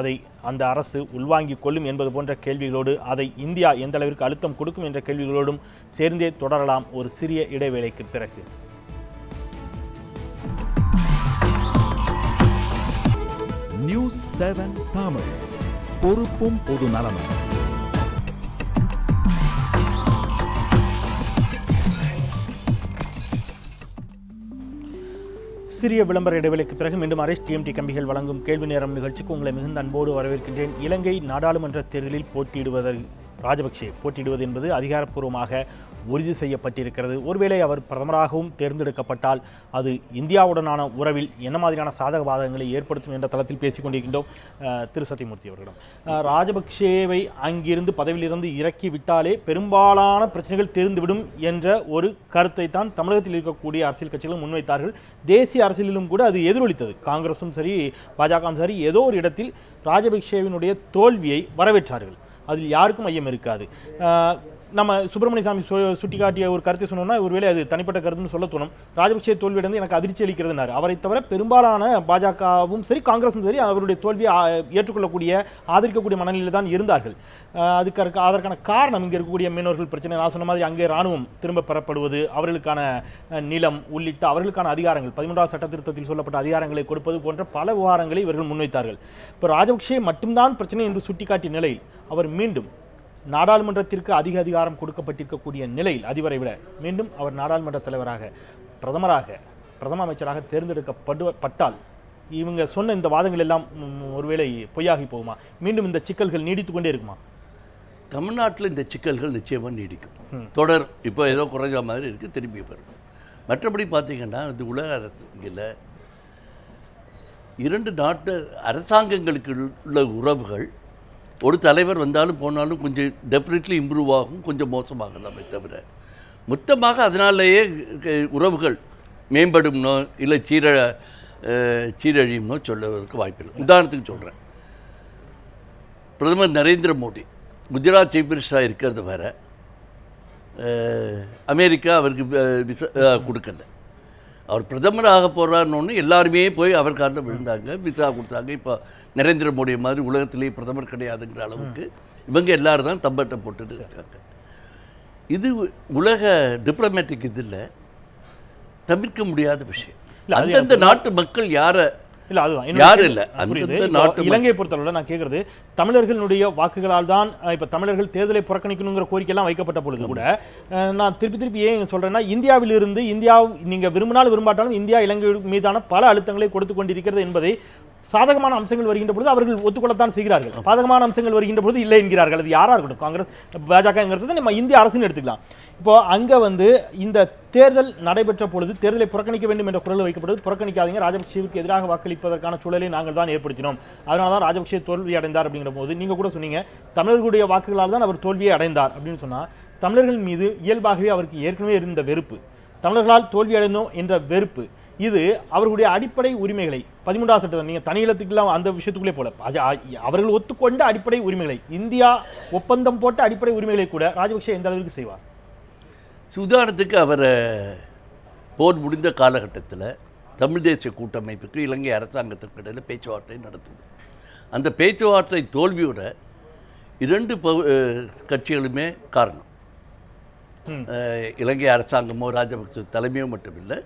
அதை அந்த அரசு உள்வாங்கிக் கொள்ளும் என்பது போன்ற கேள்விகளோடு அதை இந்தியா எந்த அளவிற்கு அழுத்தம் கொடுக்கும் என்ற கேள்விகளோடும் சேர்ந்தே தொடரலாம் ஒரு சிறிய இடைவேளைக்கு பிறகு. நியூஸ் 7 தமிழ், பொறுப்பும் பொது நலனும். சிறிய விளம்பர இடைவெளிக்கு பிறகு மீண்டும் அரேஷ் டிஎம்டி கம்பிகள் வழங்கும் கேள்வி நேரம் நிகழ்ச்சிக்கு உங்களை மிகுந்த அன்போடு வரவேற்கின்றேன். இலங்கை நாடாளுமன்ற தேர்தலில் ராஜபக்சே போட்டியிடுவது என்பது அதிகாரப்பூர்வமாக உறுதி செய்யப்பட்டிருக்கிறது. ஒருவேளை அவர் பிரதமராகவும் தேர்ந்தெடுக்கப்பட்டால் அது இந்தியாவுடனான உறவில் என்ன மாதிரியான சாதக பாதகங்களை ஏற்படுத்தும் என்ற தளத்தில் பேசிக் கொண்டிருக்கின்றோம். திரு சத்தியமூர்த்தி அவர்களிடம், ராஜபக்சேவை அங்கிருந்து பதவியிலிருந்து இறக்கி விட்டாலே பெரும்பாலான பிரச்சனைகள் தீர்ந்துவிடும் என்ற ஒரு கருத்தை தான் தமிழகத்தில் இருக்கக்கூடிய அரசியல் கட்சிகளும் முன்வைத்தார்கள். தேசிய அரசியலிலும் கூட அது எதிரொலித்தது. காங்கிரஸும் சரி, பாஜகவும் சரி, ஏதோ ஒரு இடத்தில் ராஜபக்சேவினுடைய தோல்வியை வரவேற்றார்கள். அதில் யாருக்கும் ஐயம் இருக்காது. நம்ம சுப்பிரமணிய சாமி சுட்டிக்காட்டிய ஒரு கருத்தை சொன்னோம்னா ஒருவேளை அது தனிப்பட்ட கருத்துன்னு சொல்ல தோணும். ராஜபக்சே தோல்வியடைந்து எனக்கு அதிர்ச்சி அளிக்கிறதுனாரு. அவரை தவிர பெரும்பாலான பாஜகவும் சரி, காங்கிரஸும் சரி அவருடைய தோல்வியை ஏற்றுக்கொள்ளக்கூடிய ஆதரிக்கக்கூடிய மனநிலையில் தான் இருந்தார்கள். அதற்கான காரணம் இங்கே இருக்கக்கூடிய மீனவர்கள் பிரச்சனை. நான் சொன்ன மாதிரி அங்கே இராணுவம் திரும்ப பெறப்படுவது, அவர்களுக்கான நிலம் உள்ளிட்ட அவர்களுக்கான அதிகாரங்கள், 13வது சட்ட திருத்தத்தில் சொல்லப்பட்ட அதிகாரங்களை கொடுப்பது போன்ற பல விவகாரங்களை இவர்கள் முன்வைத்தார்கள். இப்போ ராஜபக்சே மட்டும்தான் பிரச்சனை என்று சுட்டிக்காட்டிய நிலையில் அவர் மீண்டும் நாடாளுமன்றத்திற்கு அதிக அதிகாரம் கொடுக்கப்பட்டிருக்கக்கூடிய நிலையில் அதிபரை விட மீண்டும் அவர் நாடாளுமன்ற தலைவராக பிரதம அமைச்சராக தேர்ந்தெடுக்கப்பட்டால் இவங்க சொன்ன இந்த வாதங்கள் எல்லாம் ஒருவேளை பொய்யாகி போகுமா? மீண்டும் இந்த சிக்கல்கள் நீடித்து கொண்டே இருக்குமா? தமிழ்நாட்டில் இந்த சிக்கல்கள் நிச்சயமாக நீடிக்கும். தொடர் இப்போ ஏதோ குறைஞ்ச மாதிரி இருக்குது, திரும்பி வரும். மற்றபடி பார்த்திங்கன்னா இந்த உலக அரசியலில் 2 நாட்டு அரசாங்கங்களுக்கு உள்ள உறவுகள் ஒரு தலைவர் வந்தாலும் போனாலும் கொஞ்சம் டெஃபினெட்லி இம்ப்ரூவ் ஆகும், கொஞ்சம் மோசமாகலாமே தவிர மொத்தமாக அதனாலேயே உறவுகள் மேம்படும்னோ இல்லை சீரழியும்னோ சொல்லுவதற்கு வாய்ப்பில்லை. உதாரணத்துக்கு சொல்கிறேன், பிரதமர் நரேந்திர மோடி குஜராத் சீஃப் மினிஸ்டராக இருக்கிறது வேற, அமெரிக்கா அவருக்கு விசா கொடுக்கல. அவர் பிரதமராக போகிறாருன்னு எல்லாருமே போய் அவர் காலில் விழுந்தாங்க, விசா கொடுத்தாங்க. இப்போ நரேந்திர மோடி மாதிரி உலகத்திலேயே பிரதமர் கிடையாதுங்கிற அளவுக்கு இவங்க எல்லாரும் தான் தம்பட்டை போட்டுட்டு இருக்காங்க. இது உலக டிப்ளமேட்டிக் இதில் தவிர்க்க முடியாத விஷயம். அந்தந்த நாட்டு மக்கள் யாரை இல்ல அதுதான் யாரும் இல்லை. அந்த நாட்டு இலங்கையை பொறுத்தவரை நான் கேட்கறது, தமிழர்களுடைய வாக்குகளால் தான் இப்ப தமிழர்கள் தேர்தலை புறக்கணிக்கணுங்கிற கோரிக்கையெல்லாம் வைக்கப்பட்ட பொழுது கூட நான் திருப்பி ஏன் சொல்றேன்னா, இந்தியாவிலிருந்து இந்தியா நீங்க விரும்பினாலும் விரும்பாட்டாலும் இந்தியா இலங்கை மீதான பல அழுத்தங்களை கொடுத்து கொண்டிருக்கிறது என்பதை சாதகமான அம்சங்கள் வருகின்ற பொழுது அவர்கள் ஒத்துக்கொள்ளத்தான் செய்கிறார்கள், பாதகமான அம்சங்கள் வருகின்ற பொழுது இல்லை என்கிறார்கள். அது யாரா இருக்கட்டும், காங்கிரஸ் பாஜகங்கிறது நம்ம இந்திய அரசுன்னு எடுத்துக்கலாம். இப்போ அங்க இந்த தேர்தல் நடைபெற்ற பொழுது தேர்தலை புறக்கணிக்க வேண்டும் என்ற குரல் வைக்கப்படுது. புறக்கணிக்காதீங்க, ராஜபக்சேவுக்கு எதிராக வாக்களிப்பதற்கான சூழலை நாங்கள் தான் ஏற்படுத்தினோம், அதனால தான் ராஜபக்சே தோல்வி அடைந்தார் அப்படிங்கிற போது நீங்க கூட சொன்னீங்க தமிழர்களுடைய வாக்குகளால் தான் அவர் தோல்வியை அடைந்தார் அப்படின்னு சொன்னா, தமிழர்கள் மீது இயல்பாகவே அவருக்கு ஏற்கனவே இருந்த வெறுப்பு, தமிழர்களால் தோல்வி அடைந்தோம் என்ற வெறுப்பு, இது அவர்களுடைய அடிப்படை உரிமைகளை 13ஆம் சட்டத்தை நீங்க தனியலத்துக்குலாம் அந்த விஷயத்துக்குள்ளே போல அவர்கள் ஒத்துக்கொண்ட அடிப்படை உரிமைகளை, இந்தியா ஒப்பந்தம் போட்ட அடிப்படை உரிமைகளை கூட ராஜபக்சே எந்த அளவுக்கு செய்வார்? உதாரணத்துக்கு அவர் போர் முடிந்த காலகட்டத்தில் தமிழ் தேசிய கூட்டமைப்புக்கு இலங்கை அரசாங்கத்துக்கு இடையில் பேச்சுவார்த்தை நடத்துது. அந்த பேச்சுவார்த்தை தோல்வியோட 2 கட்சிகளுமே காரணம். இலங்கை அரசாங்கமோ ராஜபக்சே தலைமையோ மட்டுமில்லை,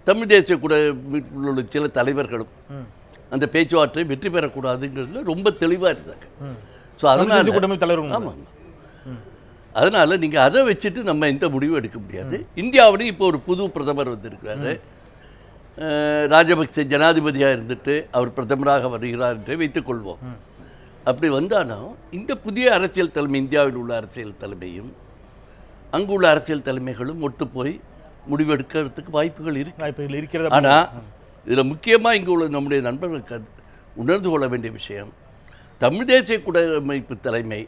தமிழ் தேசிய கூட்டமைப்பில் உள்ள சில தலைவர்களும் அந்த பேச்சுவார்த்தை வெற்றி பெறக்கூடாதுங்கிறதுல ரொம்ப தெளிவாக இருந்தாங்க. ஸோ அதனால் ஆமாம், அதனால் நீங்கள் அதை வச்சுட்டு நம்ம எந்த முடிவும் எடுக்க முடியாது. இந்தியாவிலையும் இப்போ ஒரு புது பிரதமர் வந்திருக்கிறாரு, ராஜபக்சே ஜனாதிபதியாக இருந்துட்டு அவர் பிரதமராக வருகிறார் என்று வைத்துக்கொள்வோம். அப்படி வந்தாலும் இந்த புதிய அரசியல் தலைமை, இந்தியாவில் உள்ள அரசியல் தலைமையும் அங்குள்ள அரசியல் தலைமைகளும் ஒத்து போய் முடிவெடுக்கிறதுக்கு வாய்ப்புகள் இருக்கிறது. ஆனால் இதில் முக்கியமாக இங்கே உள்ள நம்முடைய நண்பர்களுக்கு உணர்ந்து கொள்ள வேண்டிய விஷயம், தமிழ் தேசிய கூட்டமைப்பு தலைமை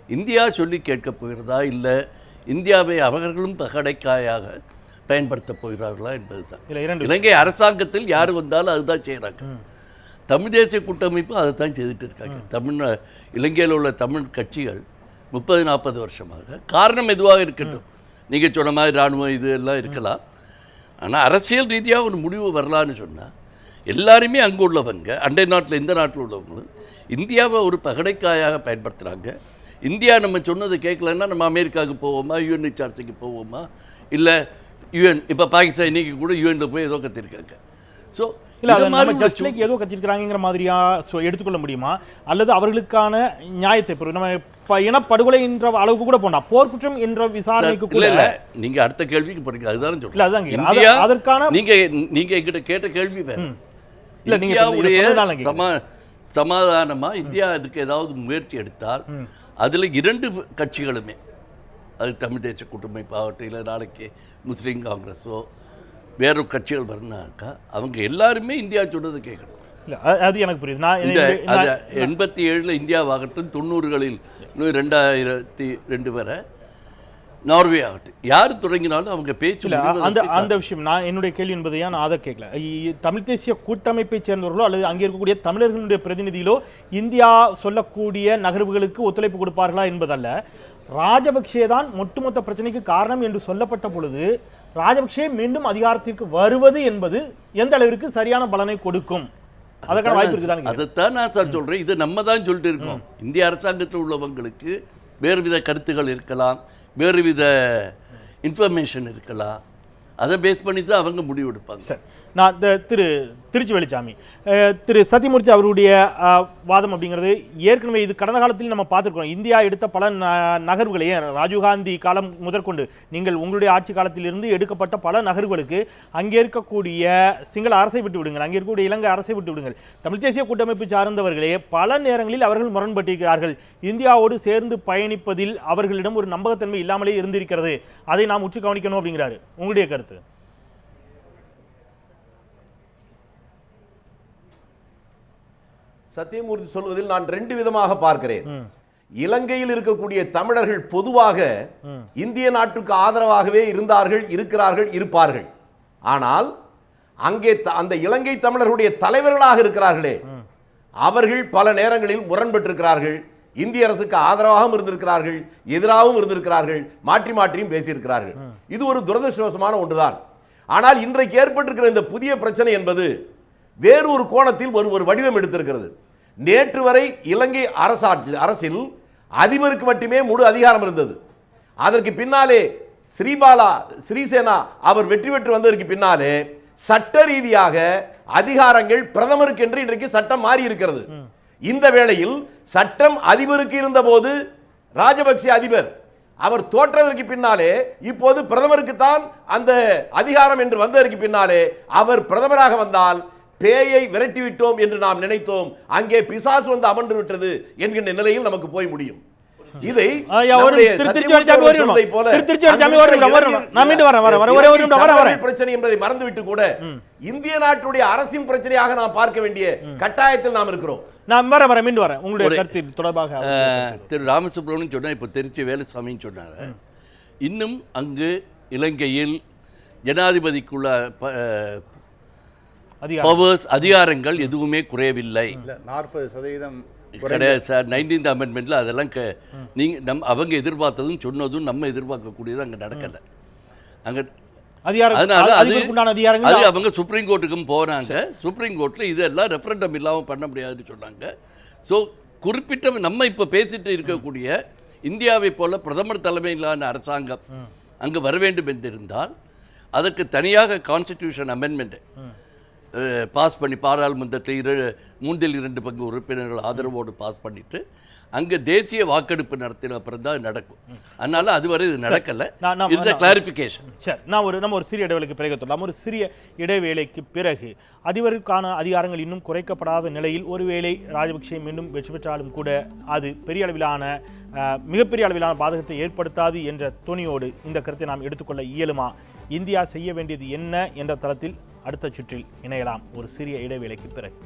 இந்தியா சொல்லி கேட்கப் போகிறதா, இல்லை இந்தியாவை அவர்களும் பகடைக்காயாக பயன்படுத்த போகிறார்களா என்பது தான். இலங்கை அரசாங்கத்தில் யார் வந்தாலும் அதுதான் செய்கிறாங்க. தமிழ் தேசிய கூட்டமைப்பு அதை தான் செய்துட்டு இருக்காங்க. இலங்கையில் உள்ள தமிழ் கட்சிகள் 30-40 வருஷமாக, காரணம் எதுவாக இருக்கட்டும், நீங்கள் சொன்ன மாதிரி இராணுவம் இது எல்லாம் இருக்கலாம், ஆனால் அரசியல் ரீதியாக ஒரு முடிவு வரலான்னு சொன்னால் எல்லாருமே அங்கே உள்ளவங்க, அண்டை நாட்டில் இந்த நாட்டில் உள்ளவங்களும் இந்தியாவை ஒரு பகடைக்காயாக பயன்படுத்துகிறாங்க. இந்தியா நம்ம சொன்னதை கேட்கலன்னா நம்ம அமெரிக்காவுக்கு போவோமா, UNHRCக்கு போவோமா, இல்லை UN இப்போ பாகிஸ்தான் இன்னைக்கு கூட UNல போய் ஏதோ கத்திருக்காங்க. ஸோ ஏதோ கத்திருக்கிறாங்கிற மாதிரியா எடுத்துக்கொள்ள முடியுமா, அல்லது அவர்களுக்கான நியாயத்தை நம்ம இனப்படுகொலை என்ற அளவுக்கு கூட போனா போர்க்குற்றம் என்ற விசாரணைக்கு கூட இல்லை. நீங்க அடுத்த கேள்விக்கு போறீங்க, அதுதான் சொல்றேன். அதற்கான நீங்க என்கிட்ட கேட்ட கேள்வி வேற. இல்ல நீங்க சமாதானமா இந்தியா அதுக்கு ஏதாவது முயற்சி எடுத்தால் அதில் 2 கட்சிகளுமே, அது தமிழ் தேசிய கூட்டமைப்பு ஆகட்டும், இல்லை நாளைக்கு முஸ்லீம் காங்கிரஸோ வேற கட்சிகள் வரனாக்கா அவங்க எல்லாருமே இந்தியா சொன்னதை கேட்கணும். அது எனக்கு புரியுது. நான் 87 இந்தியாவாகட்டும், 90களில் 2002 வரை நார்வே ஆகட்டும், யார் தொடங்கினாலும் அவங்க பேச்சு அந்த விஷயம். நான் என்னுடைய கேள்வி என்பதை நான் அதை கேட்கல. தமிழ் தேசிய கூட்டமைப்பை சேர்ந்தவர்களோ அல்லது அங்கே இருக்கக்கூடிய தமிழர்களுடைய பிரதிநிதிகளோ இந்தியா சொல்லக்கூடிய நகர்வுகளுக்கு ஒத்துழைப்பு கொடுப்பார்களா என்பதல்ல. ராஜபக்சே தான் ஒட்டுமொத்த பிரச்சனைக்கு காரணம் என்று சொல்லப்பட்ட பொழுது ராஜபக்சே மீண்டும் அதிகாரத்திற்கு வருவது என்பது எந்த அளவிற்கு சரியான பலனை கொடுக்கும், அதற்கான வாய்ப்பு இருக்குதான்? அதைத்தான் நான் சொல்றேன். இது நம்ம தான் சொல்லிட்டு இருக்கோம். இந்திய அரசாங்கத்தில் உள்ளவங்களுக்கு வேறு வித கருத்துக்கள் இருக்கலாம், வேறு வித இன்ஃபர்மேஷன் இருக்கலாம், அதை பேஸ் பண்ணி தான் அவங்க முடிவெடுப்பாங்க. சார், நான் திருச்சி வெளிச்சாமி திரு சத்தியமூர்த்தி அவருடைய வாதம் அப்படிங்கிறது ஏற்கனவே இது கடந்த காலத்தில் நம்ம பார்த்துருக்கோம். இந்தியா எடுத்த பல நகர்வுகளையே ராஜீவ்காந்தி காலம் முதற்கொண்டு நீங்கள் உங்களுடைய ஆட்சி காலத்திலிருந்து எடுக்கப்பட்ட பல நகர்வுகளுக்கு அங்கே இருக்கக்கூடிய சிங்கள அரசை விட்டு விடுங்கள், அங்கே இருக்கக்கூடிய இலங்கை அரசை விட்டு விடுங்கள், தமிழ் தேசிய கூட்டமைப்பு சார்ந்தவர்களே பல நேரங்களில் அவர்கள் முரண்பட்டிருக்கிறார்கள். இந்தியாவோடு சேர்ந்து பயணிப்பதில் அவர்களிடம் ஒரு நம்பகத்தன்மை இல்லாமலே இருந்திருக்கிறது, அதை நாம் உற்று கவனிக்கணும் அப்படிங்கிறாரு. உங்களுடைய கருத்து? சத்தியமூர்த்தி சொல்வதில் நான் 2 விதமாக பார்க்கிறேன். இலங்கையில் இருக்கக்கூடிய தமிழர்கள் பொதுவாக இந்திய நாட்டுக்கு ஆதரவாகவே இருந்தார்கள், இருக்கிறார்கள், இருப்பார்கள். ஆனால் அங்கே அந்த இலங்கை தமிழர்களுடைய தலைவர்களாக இருக்கிறார்களே, அவர்கள் பல நேரங்களில் முரண்பட்டிருக்கிறார்கள். இந்திய அரசுக்கு ஆதரவாகவும் இருந்திருக்கிறார்கள், எதிராகவும் இருந்திருக்கிறார்கள், மாற்றி மாற்றியும் பேசியிருக்கிறார்கள். இது ஒரு துரதிருஷ்டவசமான ஒன்றுதான். ஆனால் இன்றைக்கு ஏற்பட்டிருக்கிற இந்த புதிய பிரச்சனை என்பது வேறு ஒரு கோணத்தில் ஒரு வடிவம் எடுத்திருக்கிறது. நேற்று வரை இலங்கை அரசில் அதிபருக்கு மட்டுமே முழு அதிகாரம் இருந்தது. அதற்கு பின்னாலே ஸ்ரீசேனா அவர் வெற்றி பெற்று வந்ததற்கு பின்னாலே சட்ட ரீதியாக அதிகாரங்கள் பிரதமருக்கு என்று இன்றைக்கு சட்டம் மாறி இருக்கிறது. இந்த வேளையில் சட்டம் அதிபருக்கு இருந்த போது ராஜபக்சே அதிபர் அவர் தோற்றதற்கு பின்னாலே இப்போது பிரதமருக்கு தான் அந்த அதிகாரம் என்று வந்ததற்கு பின்னாலே அவர் பிரதமராக வந்தால் பேயை விரட்டிவிட்டோம் என்று நாம் நினைத்தோம், அங்கே பிசாசு வந்து அமர்ந்து விட்டது என்கின்ற நிலையில் நமக்கு போய் முடியும். இதை பிரச்சனை என்பதை மறந்துவிட்டு கூட இந்திய நாட்டுடைய அரசின் பிரச்சனையாக நாம் பார்க்க வேண்டிய கட்டாயத்தில் நாம் இருக்கிறோம். நான் மீண்டும் வரேன் உங்களுடைய கருத்து தொடர்பாக. திரு ராமசுப்ரமணியன் சொன்னா, இப்போ திருச்சி வேலுசாமின்னு சொன்னார். இன்னும் அங்கு இலங்கையில் ஜனாதிபதிக்குள்ள அதிகாரங்கள் எதுவுமே குறையவில்லை. 40% கிடையாது சார். 19th அமெண்ட்மெண்ட்ல அதெல்லாம் அவங்க எதிர்பார்த்ததும் சொன்னதும் நம்ம எதிர்பார்க்கக்கூடியது அங்கே நடக்கலை. அங்கே அதனால அது அவங்க சுப்ரீம் கோர்ட்டுக்கும் போனாங்க. சுப்ரீம் கோர்ட்டில் இதெல்லாம் ரெஃபரண்டம் இல்லாமல் பண்ண முடியாதுன்னு சொன்னாங்க. ஸோ குறிப்பிட்ட நம்ம இப்போ பேசிட்டு இருக்கக்கூடிய இந்தியாவை போல பிரதமர் தலைமையிலான அரசாங்கம் அங்கு வர வேண்டும் என்றிருந்தால் அதற்கு தனியாக கான்ஸ்டிடியூஷன் அமெண்ட்மெண்ட் பாஸ் பண்ணி பாராளுமன்றத்தில் 2/3 பங்கு உறுப்பினர்கள் ஆதரவோடு பாஸ் பண்ணிட்டு அங்கே தேசிய வாக்கெடுப்பு நடத்தின அப்புறம் தான் நடக்கும். அதனால அதுவரை இது நடக்கலை. இந்த கிளாரிஃபிகேஷன். சரி, நம்ம ஒரு சிறிய இடைவேளைக்கு பிறகு சொல்லலாம். ஒரு சிறிய இடைவேளைக்கு பிறகு அதிபருக்கான அதிகாரங்கள் இன்னும் குறைக்கப்படாத நிலையில் ஒருவேளை ராஜபக்சே மீண்டும் வெற்றி பெற்றாலும் கூட அது மிகப்பெரிய அளவிலான பாதகத்தை ஏற்படுத்தாது என்ற துணியோடு இந்த கருத்தை நாம் எடுத்துக்கொள்ள இயலுமா? இந்தியா செய்ய வேண்டியது என்ன என்ற தளத்தில் அடுத்த சுற்றில் இணையலாம் ஒரு சிறிய இடைவேளைக்கு பிறகு.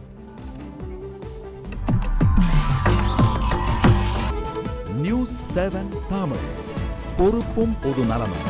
நியூஸ் 7 தமிழ், பொறுப்பும் பொது நலனும்.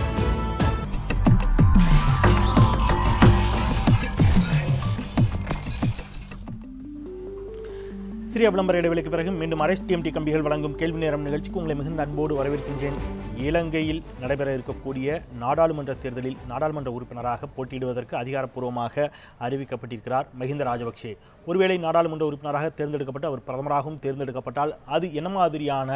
சிறிய விளம்பர இடைவெளிக்கு பிறகு மீண்டும் RSTMT கம்பிகள் வழங்கும் கேள்வி நேரம் நிகழ்ச்சிக்கு உங்களை மிகுந்த அன்போடு வரவேற்கின்றேன். இலங்கையில் நடைபெற இருக்கக்கூடிய நாடாளுமன்ற தேர்தலில் நாடாளுமன்ற உறுப்பினராக போட்டியிடுவதற்கு அதிகாரப்பூர்வமாக அறிவிக்கப்பட்டிருக்கிறார் மஹிந்த ராஜபக்சே. ஒருவேளை நாடாளுமன்ற உறுப்பினராக தேர்ந்தெடுக்கப்பட்டு அவர் பிரதமராகவும் தேர்ந்தெடுக்கப்பட்டால் அது என்ன மாதிரியான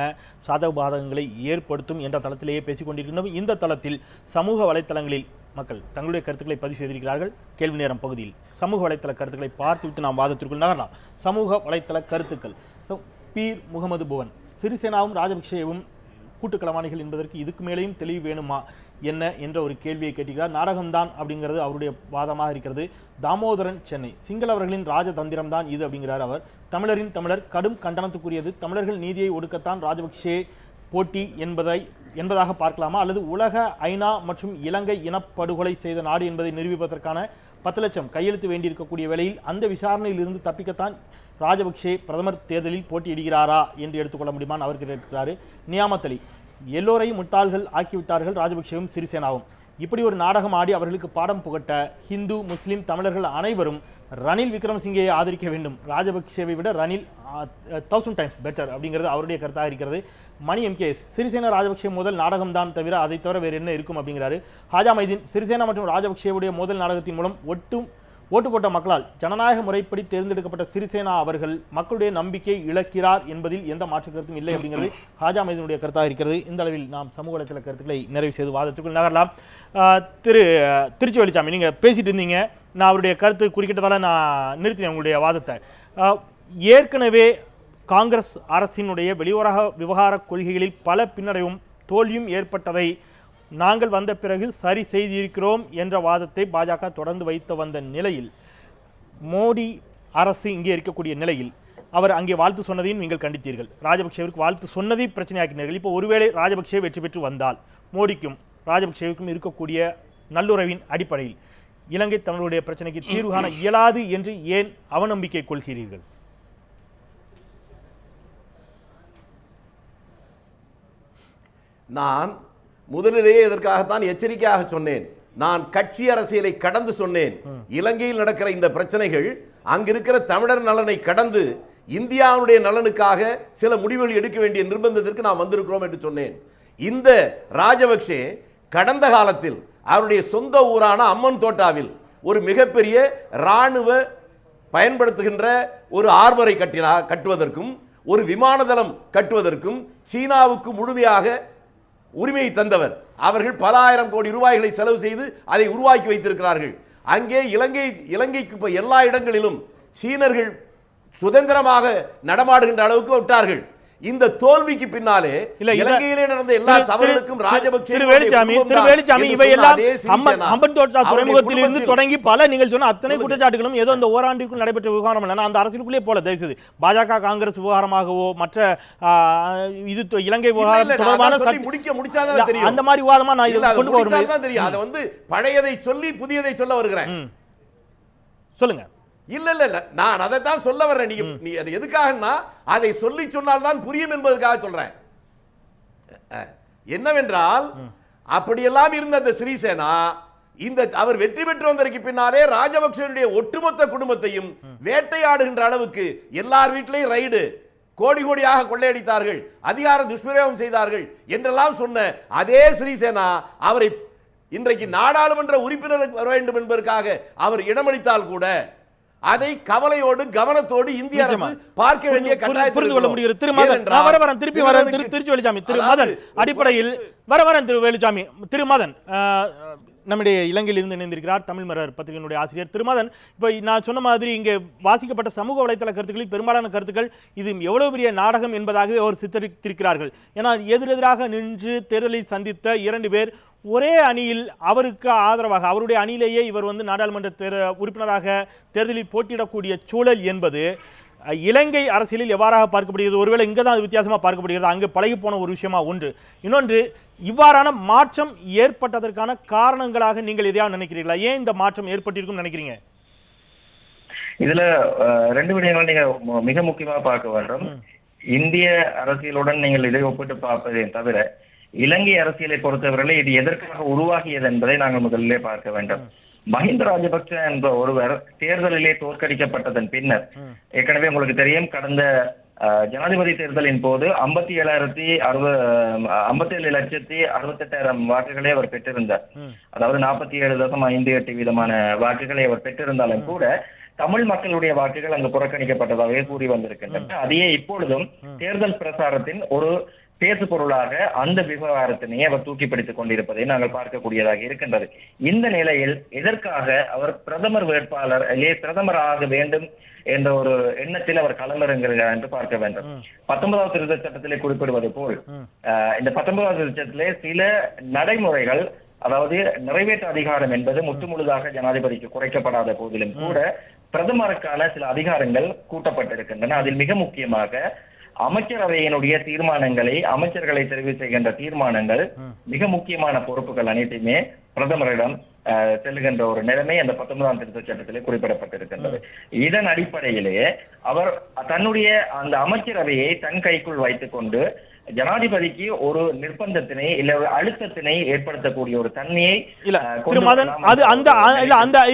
சாதக பாதகங்களை ஏற்படுத்தும் என்ற தளத்திலேயே பேசிக் கொண்டிருக்கின்றோம். இந்த தளத்தில் சமூக வலைத்தளங்களில் மக்கள் தங்களுடைய கருத்துக்களை பதிவு செய்திருக்கிறார்கள். கேள்வி நேரம் பகுதியில் சமூக வலைத்தள கருத்துக்களை பார்த்துவிட்டு நாம் வாதத்திற்குள் நகரலாம். சமூக வலைத்தள கருத்துக்கள். பீர் முகமது புவன், சிறிசேனாவும் ராஜபக்சேவும் கூட்டுக்களவாணிகள் என்பதற்கு இதுக்கு மேலேயும் தெளிவு வேணுமா என்ன என்ற ஒரு கேள்வியை கேட்கிறார். நாடகம்தான் அப்படிங்கிறது அவருடைய வாதமாக இருக்கிறது. தாமோதரன், சென்னை, சிங்களவர்களின் ராஜதந்திரம் தான் இது அப்படிங்கிறார் அவர். தமிழர் கடும் கண்டனத்துக்குரியது. தமிழர்கள் நீதியை ஒடுக்கத்தான் ராஜபக்சே போட்டி என்பதாக பார்க்கலாமா, அல்லது உலக ஐநா மற்றும் இலங்கை இனப்படுகொலை செய்த நாடு என்பதை நிரூபிப்பதற்கான 10 லட்சம் கையெழுத்து வேண்டியிருக்கக்கூடிய வேளையில் அந்த விசாரணையில் இருந்து தப்பிக்கத்தான் ராஜபக்சே பிரதமர் தேர்தலில் போட்டியிடுகிறாரா என்று எடுத்துக்கொள்ள முடியுமான்னு அவர் கேட்டிருக்கிறாரு. நியாமத்தலி, எல்லோரையும் முட்டாள்கள் ஆக்கிவிட்டார்கள் ராஜபக்சேவும் சிறிசேனாவும். இப்படி ஒரு நாடகம் ஆடி அவர்களுக்கு பாடம் புகட்ட ஹிந்து முஸ்லிம் தமிழர்கள் அனைவரும் ரணில் விக்ரமசிங்கை ஆதரிக்க வேண்டும். ராஜபக்சேவை விட ரணில் 1000 டைம்ஸ் பெட்டர் அப்படிங்கிறது அவருடைய கருத்தாக இருக்கிறது. மணி MKS, சிறிசேனா ராஜபக்சே முதல் நாடகம்தான் தவிர அதை தவிர வேறு என்ன இருக்கும் அப்படிங்கிறாரு. ஹாஜா மைதீன், சிறிசேனா மற்றும் ராஜபக்சேவுடைய முதல் நாடகத்தின் மூலம் ஓட்டு போட்ட மக்களால் ஜனநாயக முறைப்படி தேர்ந்தெடுக்கப்பட்ட சிறிசேனா அவர்கள் மக்களுடைய நம்பிக்கை இழக்கிறார் என்பதில் எந்த மாற்று கருத்தும் இல்லை அப்படிங்கிறது ஹாஜா மைதீனுடைய கருத்தாக இருக்கிறது. இந்த அளவில் நாம் சமூக வலைத்தள கருத்துக்களை நிறைவு செய்து வாதத்துக்குள் நகரலாம். திருச்சி வெளிச்சாமி, நீங்கள் பேசிட்டு இருந்தீங்க, நான் அவருடைய கருத்து குறுக்கிட்டதால நான் நிறுத்தினேன் உங்களுடைய வாதத்தை. ஏற்கனவே காங்கிரஸ் அரசினுடைய வெளியுறவு விவகார கொள்கைகளில் பல பின்னடைவும் தோல்வியும் ஏற்பட்டதை நாங்கள் வந்த பிறகு சரி செய்திருக்கிறோம் என்ற வாதத்தை பாஜக தொடர்ந்து வைத்து வந்த நிலையில் மோடி அரசு இங்கே இருக்கக்கூடிய நிலையில் அவர் அங்கே வாழ்த்து சொன்னதையும் நீங்கள் கண்டித்தீர்கள். ராஜபக்சேவிற்கு வாழ்த்து சொன்னதை பிரச்சனையாக்கினீர்கள். இப்போ ஒருவேளை ராஜபக்சே வெற்றி பெற்று வந்தால் மோடிக்கும் ராஜபக்சேவுக்கும் இருக்கக்கூடிய நல்லுறவின் அடிப்படையில் இலங்கை தமிழருடைய பிரச்சனைக்கு தீர்வு காண இயலாது என்று ஏன் அவநம்பிக்கை கொள்கிறீர்கள்? நான் முதலிலேயே இதற்காகத்தான் எச்சரிக்கையாக சொன்னேன். நான் கட்சி அரசியலை கடந்து சொன்னேன். இலங்கையில் நடக்கிற இந்த பிரச்சனைகள் அங்கிருக்கிற தமிழர் நலனை கடந்து இந்தியாவுடைய நலனுக்காக சில முடிவுகள் எடுக்க வேண்டிய நிர்பந்தத்திற்கு நாம் வந்திருக்கிறோம் என்று சொன்னேன். இந்த ராஜபக்சே கடந்த காலத்தில் அவருடைய சொந்த ஊரான அம்மன் தோட்டாவில் ஒரு மிகப்பெரிய இராணுவ பயன்படுத்துகின்ற ஒரு ஆர்வரை கட்டுவதற்கும் ஒரு விமான தளம் கட்டுவதற்கும் சீனாவுக்கு முழுமையாக உரிமையை தந்தவர். அவர்கள் பல ஆயிரம் கோடி ரூபாய்களை செலவு செய்து அதை உருவாக்கி வைத்திருக்கிறார்கள். அங்கே இலங்கைக்கு இப்ப எல்லா இடங்களிலும் சீனர்கள் சுதந்திரமாக நடமாடுகின்ற அளவுக்கு விட்டார்கள். இந்த தோல்விக்கு பின்னாலே இலங்கையிலே நடந்த எல்லா தவறுகளுக்கும் ராஜபக்சே அம்பன் தோட்டா துறைமுகத்தில் இருந்து தொடங்கி பல நீங்கள் சொன்ன அத்தனை குற்றச்சாட்டுகளும் ஏதோ இந்த ஓராண்டிற்குள் நடைபெற்ற விவகாரம் இல்ல. அந்த அரசியலுக்குள்ளே போல தயவுசெய்து பாஜக காங்கிரஸ் விவகாரமாகவோ மற்ற இது இலங்கை விவகாரம் தொடர்பான அந்த மாதிரி விவாதமா நான் இதில் கொண்டு போகிறேன். தெரியும். அதை வந்து பழையதை சொல்லி புதியதை சொல்ல வருகிறேன். சொல்லுங்க. இல்ல இல்ல இல்ல, நான் அதை தான் சொல்ல வர்றேன். நீ அது எதுக்காகனா அதை சொல்லி சொன்னால் தான் புரியும் என்பதற்காக சொல்றேன். என்னவென்றால் அப்படியெல்லாம் இருந்த அந்த ஸ்ரீசேனா இந்த அவர் வெற்றி பெற்று வந்ததற்கு பின்னாலே ராஜபக்சேனுடைய ஒட்டுமொத்த குடும்பத்தையும் வேட்டையாடுகின்ற அளவுக்கு எல்லார் வீட்டிலையும் ரைடு, கோடி கோடியாக கொள்ளையடித்தார்கள், அதிகார துஷ்பிரயோகம் செய்தார்கள் என்றெல்லாம் சொன்ன அதே ஸ்ரீசேனா அவரை இன்றைக்கு நாடாளுமன்ற உறுப்பினர் வர வேண்டும் என்பதற்காக அவர் இடமளித்தால் கூட அதை கவலையோடு கவனத்தோடு இந்திய அரசு பார்க்க வேண்டிய கட்டாயம் புரிந்து கொள்ள முடிகிறது. திருச்சி வேலுச்சாமி திருமதன் அடிப்படையில் திரு வேலுச்சாமி திருமதன் நம்முடைய இலங்கையில் இருந்து இணைந்திருக்கிறார். தமிழ் மலர் பத்திரிகையினுடைய ஆசிரியர் திருமதன். இப்போ நான் சொன்ன மாதிரி இங்கே வாசிக்கப்பட்ட சமூக வலைதள கருத்துக்களில் பெரும்பாலான கருத்துக்கள் இது எவ்வளவு பெரிய நாடகம் என்பதாகவே அவர் சித்தரித்திருக்கிறார்கள். ஏன்னா எதிரெதிராக நின்று தேர்தலை சந்தித்த இரண்டு பேர் ஒரே அணியில் அவருக்கு ஆதரவாக அவருடைய அணியிலேயே இவர் வந்து நாடாளுமன்ற உறுப்பினராக தேர்தலில் போட்டியிடக்கூடிய சூழல் என்பது இலங்கை அரசியலில் எவ்வாறாக பார்க்கப்படுகிறது? ஒருவேளை இங்கே தான் அது வித்தியாசமாக பார்க்கப்படுகிறது, அங்கே பழகி போன ஒரு விஷயமா ஒன்று. இன்னொன்று, இவ்வாறான மாற்றம் ஏற்பட்டதற்கான காரணங்களாக நீங்கள் எதையாவது நினைக்கிறீர்களா? ஏன் இந்த மாற்றம் ஏற்பட்டிருக்கும் நினைக்கிறீங்க? இதுல ரெண்டு விடயங்கள் நீங்க மிக முக்கியமாக பார்க்க வேண்டும். இந்திய அரசியலுடன் நீங்கள் இதை ஒப்பிட்டு பார்ப்பதை தவிர இலங்கை அரசியலை பொறுத்தவரையிலே இது எதற்காக உருவாகியது என்பதை நாங்கள் முதலிலே பார்க்க வேண்டும். மஹிந்த ராஜபக்ச என்ற ஒருவர் தேர்தலிலே தோற்கடிக்கப்பட்டதன் பின்னர், ஏற்கனவே உங்களுக்கு தெரியும், கடந்த ஜனாதிபதி தேர்தலின் போது 57,68,000 வாக்குகளை அவர் பெற்றிருந்தார். அதாவது 47.58% வாக்குகளை அவர் பெற்றிருந்தாலும் கூட தமிழ் மக்களுடைய வாக்குகள் அங்கு புறக்கணிக்கப்பட்டதாகவே கூறி வந்திருக்கின்றன. அதையே இப்பொழுதும் தேர்தல் பிரசாரத்தின் ஒரு பேசு பொருளாக அந்த விவகாரத்தினையே அவர் தூக்கி பிடித்துக் கொண்டிருப்பதை நாங்கள் பார்க்கக்கூடியதாக இருக்கின்றது. இந்த நிலையில் எதற்காக அவர் பிரதமர் வேட்பாளர் பிரதமராக வேண்டும் என்ற ஒரு எண்ணத்தில் அவர் களமிறங்குகிறார் என்று பார்க்க வேண்டும். 19வது திருத்த சட்டத்திலே குறிப்பிடுவது போல் இந்த 19வது திருத்தத்திலே சில நடைமுறைகள், அதாவது நிறைவேற்ற அதிகாரம் என்பது முற்றுமுழுதாக ஜனாதிபதிக்கு குறைக்கப்படாத போதிலும் கூட பிரதமருக்கான சில அதிகாரங்கள் கூட்டப்பட்டிருக்கின்றன. அதில் மிக முக்கியமாக அமைச்சரவையினுடைய தீர்மானங்களை, அமைச்சர்களை தெரிவு செய்கின்ற தீர்மானங்கள், மிக முக்கியமான பொறுப்புகள் அனைத்துமே பிரதமரிடம் செல்லுகின்ற ஒரு நிலைமை அந்த 19ஆம் திருத்த சட்டத்திலே குறிப்பிடப்பட்டிருக்கின்றது. இதன் அடிப்படையிலேயே அவர் தன்னுடைய அந்த அமைச்சரவையை தன் கைக்குள் வைத்துக் கொண்டு ஜனாதிபதிக்கு ஒரு நிர்பந்தத்தினை இல்ல ஒரு அழுத்தத்தினை ஏற்படுத்தக்கூடிய ஒரு தன்மையை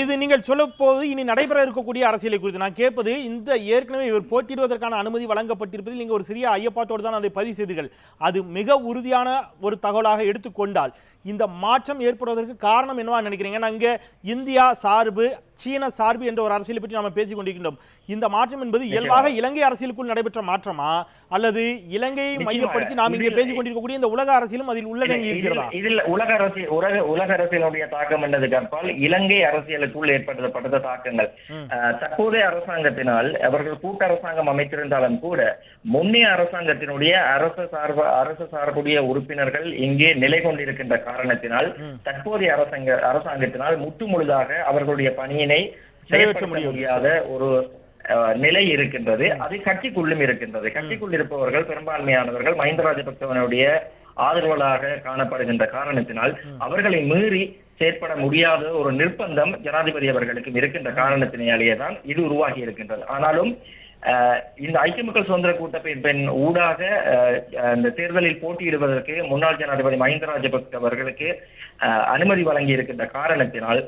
இது நீங்கள் சொல்ல போது இனி நடைபெற இருக்கக்கூடிய அரசியலை குறித்து நான் கேட்பது, இந்த ஏற்கனவே இவர் போட்டியிடுவதற்கான அனுமதி வழங்கப்பட்டிருப்பதில் நீங்க ஒரு சிறிய ஐயப்பாட்டோடு தான் அதை பதிவு செய்தீர்கள். அது மிக உறுதியான ஒரு தகவலாக எடுத்துக்கொண்டால் இந்த மாற்றம் ஏற்படுவதற்கு காரணம் என்னவா நினைக்கிறீங்க? நாங்க இந்தியா சார்பு சீன சார்பு என்ற ஒரு அரசியலை பற்றி நாம பேசிக் கொண்டிருக்கின்றோம். இந்த மாற்றம் என்பது இயல்பாக இலங்கை அரசியலுக்குள் நடைபெற்ற மாற்றமா, அல்லது இலங்கையை மையப்படுத்தி நாம் இங்கே பேசிக் கொண்டிருக்கக்கூடிய இந்த உலக அரசியலும் அதில் உள்ளடங்கி இருக்கிறதா? இதில் உலக அரசியலுடைய தாக்கம் என்னது கற்பால் இலங்கை அரசியலுக்குள் ஏற்படுத்தப்பட்ட தாக்கங்கள் தற்போதைய அரசாங்கத்தினால் அவர்கள் கூட்டு அரசாங்கம் அமைத்திருந்தாலும் கூட முன்னைய அரசாங்கத்தினுடைய அரசு சார்புடைய உறுப்பினர்கள் இங்கே நிலை கொண்டிருக்கின்ற காரணத்தினால் தற்போதைய அரசாங்கத்தினால் முற்றுமுழுதாக அவர்களுடைய பணியினை செயல்படுத்த முடியாத ஒரு நிலை இருக்கின்றது. அது கட்சிக்குள்ளும் இருக்கின்றது. கட்சிக்குள் இருப்பவர்கள் பெரும்பான்மையானவர்கள் மஹிந்த ராஜபக்சவனுடைய ஆதரவாளராக காணப்படுகின்ற காரணத்தினால் அவர்களை மீறி செயற்பட முடியாத ஒரு நிர்பந்தம் ஜனாதிபதி அவர்களுக்கு இருக்கின்ற காரணத்தினாலேயே தான் இது உருவாகி இருக்கின்றது. ஆனாலும் இந்த ஐக்கிய மக்கள் சுதந்திர கூட்டமைப்பின் ஊடாக இந்த தேர்தலில் போட்டியிடுவதற்கு முன்னாள் ஜனாதிபதி மஹிந்த ராஜபக்ச அவர்களுக்கு அனுமதி வழங்கி இருக்கின்ற காரணத்தினால்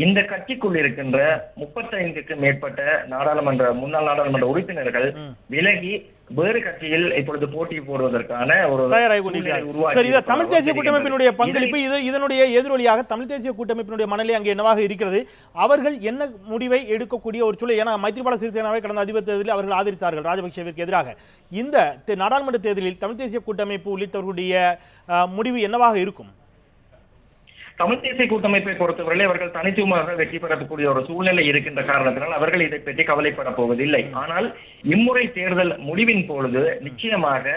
இந்த கட்சிக்குள் இருக்கின்ற 35க்கும் மேற்பட்ட முன்னாள் நாடாளுமன்ற உறுப்பினர்கள் விலகி வேறு கட்சியில் இப்பொழுது போட்டி போடுவதற்கான ஒரு தமிழ் தேசிய கூட்டமைப்பினுடைய பங்களிப்பு இதனுடைய எதிரொலியாக தமிழ் தேசிய கூட்டமைப்பினுடைய மனநிலை அங்கே என்னவாக இருக்கிறது? அவர்கள் என்ன முடிவை எடுக்கக்கூடிய ஒரு சூழல்? ஏன்னா மைத்ரிபால சிறிசேனாவை கடந்த அதிபர் தேர்தலில் அவர்கள் ஆதரித்தார்கள் ராஜபக்சேவிற்கு எதிராக. இந்த நாடாளுமன்ற தேர்தலில் தமிழ் தேசிய கூட்டமைப்பு உள்ளிட்டவர்களுடைய முடிவு என்னவாக இருக்கும்? தமிழ் தேசிய கூட்டமைப்பை பொறுத்தவரை அவர்கள் தனித்துவமாக வெற்றி பெறக்கூடிய ஒரு சூழ்நிலை இருக்கின்ற காரணத்தினால் அவர்கள் இதை பற்றி கவலைப்பட போவதில்லை. ஆனால் இம்முறை தேர்தல் முடிவின் பொழுது நிச்சயமாக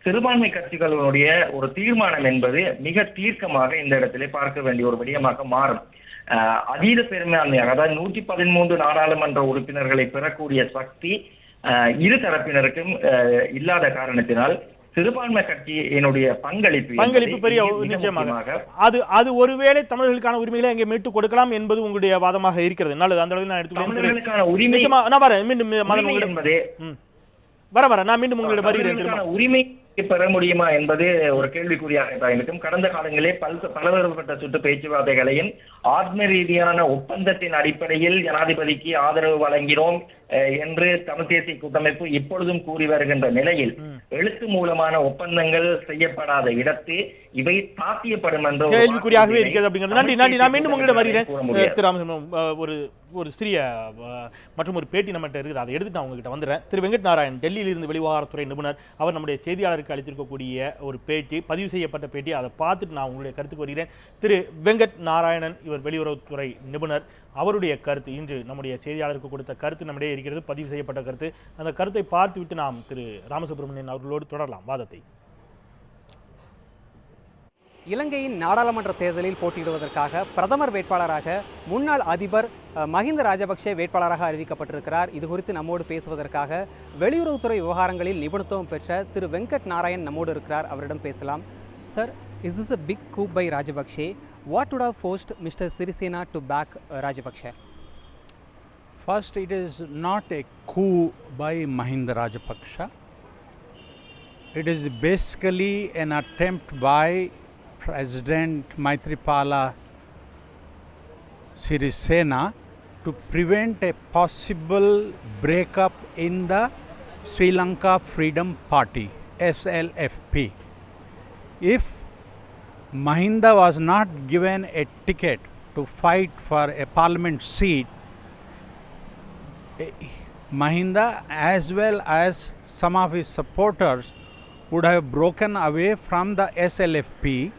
சிறுபான்மை கட்சிகளுடைய ஒரு தீர்மானம் என்பது மிக தீர்க்கமாக இந்த இடத்திலே பார்க்க வேண்டிய ஒரு விடயமாக மாறும். அதீத பெரும்பான்மையாக, அதாவது 113 நாடாளுமன்ற உறுப்பினர்களை பெறக்கூடிய சக்தி இரு தரப்பினருக்கும் இல்லாத காரணத்தினால் சிறுபான்மை கட்சியினுடைய பங்களிப்பு பெரிய நிச்சயமாக அது ஒருவேளை தமிழர்களுக்கான உரிமைகளை அங்கே மீட்டு கொடுக்கலாம் என்பது உங்களுடைய வாதமாக இருக்கிறது. நல்லது, அந்த அளவில் நான் எடுத்துக்கிறேன். உரிமை நான் மீண்டும் உங்களுடைய வருகிறேன். உரிமை பெற முடியுமா என்பது ஒரு கேள்விக்குறியாக இருக்கும். கடந்த காலங்களிலே பலதரப்பட்ட சுற்று பேச்சுவார்த்தைகளையும் ஆத்ம ரீதியான ஒப்பந்தத்தின் அடிப்படையில் ஜனாதிபதிக்கு ஆதரவு வழங்கினோம் என்று தமிழ் தேசிய கூட்டமைப்பு இப்பொழுதும் கூறி வருகின்ற நிலையில் எழுத்து மூலமான ஒப்பந்தங்கள் செய்யப்படாத இடத்து இவை சாத்தியப்படும் என்ற கேள்விக்குறியாகவே இருக்கிறது அப்படிங்கிறது. நன்றி நன்றி. நான் மீண்டும் உங்களிடம் வருகிறேன். ஒரு சிறிய மற்றும் ஒரு பேட்டி நம்மகிட்ட இருக்குது, அதை எடுத்து நான் உங்ககிட்ட வந்துடுறேன். திரு வெங்கட் நாராயண் டெல்லியிலிருந்து வெளிவிவகாரத்துறை நிபுணர், அவர் நம்முடைய செய்தியாளருக்கு அளித்திருக்கக்கூடிய ஒரு பேட்டி, பதிவு செய்யப்பட்ட பேட்டி. அதை பார்த்துட்டு நான் உங்களுடைய கருத்துக்கு வருகிறேன். திரு வெங்கட் நாராயணன், இவர் வெளியுறவுத்துறை நிபுணர், அவருடைய கருத்து, இன்று நம்முடைய செய்தியாளருக்கு கொடுத்த கருத்து நம்மிடையே இருக்கிறது, பதிவு செய்யப்பட்ட கருத்து. அந்த கருத்தை பார்த்துவிட்டு நாம் திரு ராமசுப்ரமணியன் அவர்களோடு தொடரலாம் வாதத்தை. இலங்கையின் நாடாளுமன்ற தேர்தலில் போட்டியிடுவதற்காக பிரதமர் வேட்பாளராக முன்னாள் அதிபர் மஹிந்த ராஜபக்சே வேட்பாளராக அறிவிக்கப்பட்டிருக்கிறார். இது குறித்து நம்மோடு பேசுவதற்காக வெளியுறவுத்துறை விவகாரங்களில் நிபுணத்துவம் பெற்ற திரு வெங்கட் நாராயண் நம்மோடு இருக்கிறார். அவரிடம் பேசலாம். Sir, is this a big coup by Rajapaksa? What would have forced Mr. Sirisena to back Rajapaksa? First, it is not a coup by Mahinda Rajapaksa. It is basically an attempt by President Maithripala Sirisena to prevent a possible breakup in the Sri Lanka Freedom Party, SLFP. If Mahinda was not given a ticket to fight for a parliament seat, Mahinda as well as some of his supporters would have broken away from the SLFP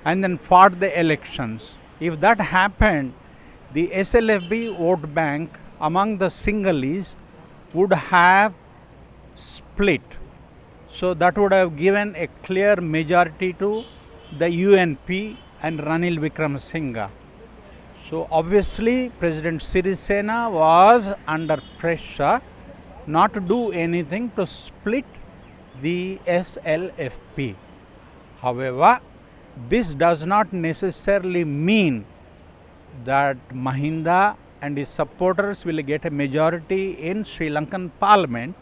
and then fought the elections. If that happened, the SLFP vote bank among the Sinhalese would have split. So that would have given a clear majority to the UNP and Ranil Wickremesinghe. So obviously President Sirisena was under pressure not to do anything to split the SLFP. However, this does not necessarily mean that Mahinda and his supporters will get a majority in Sri Lankan parliament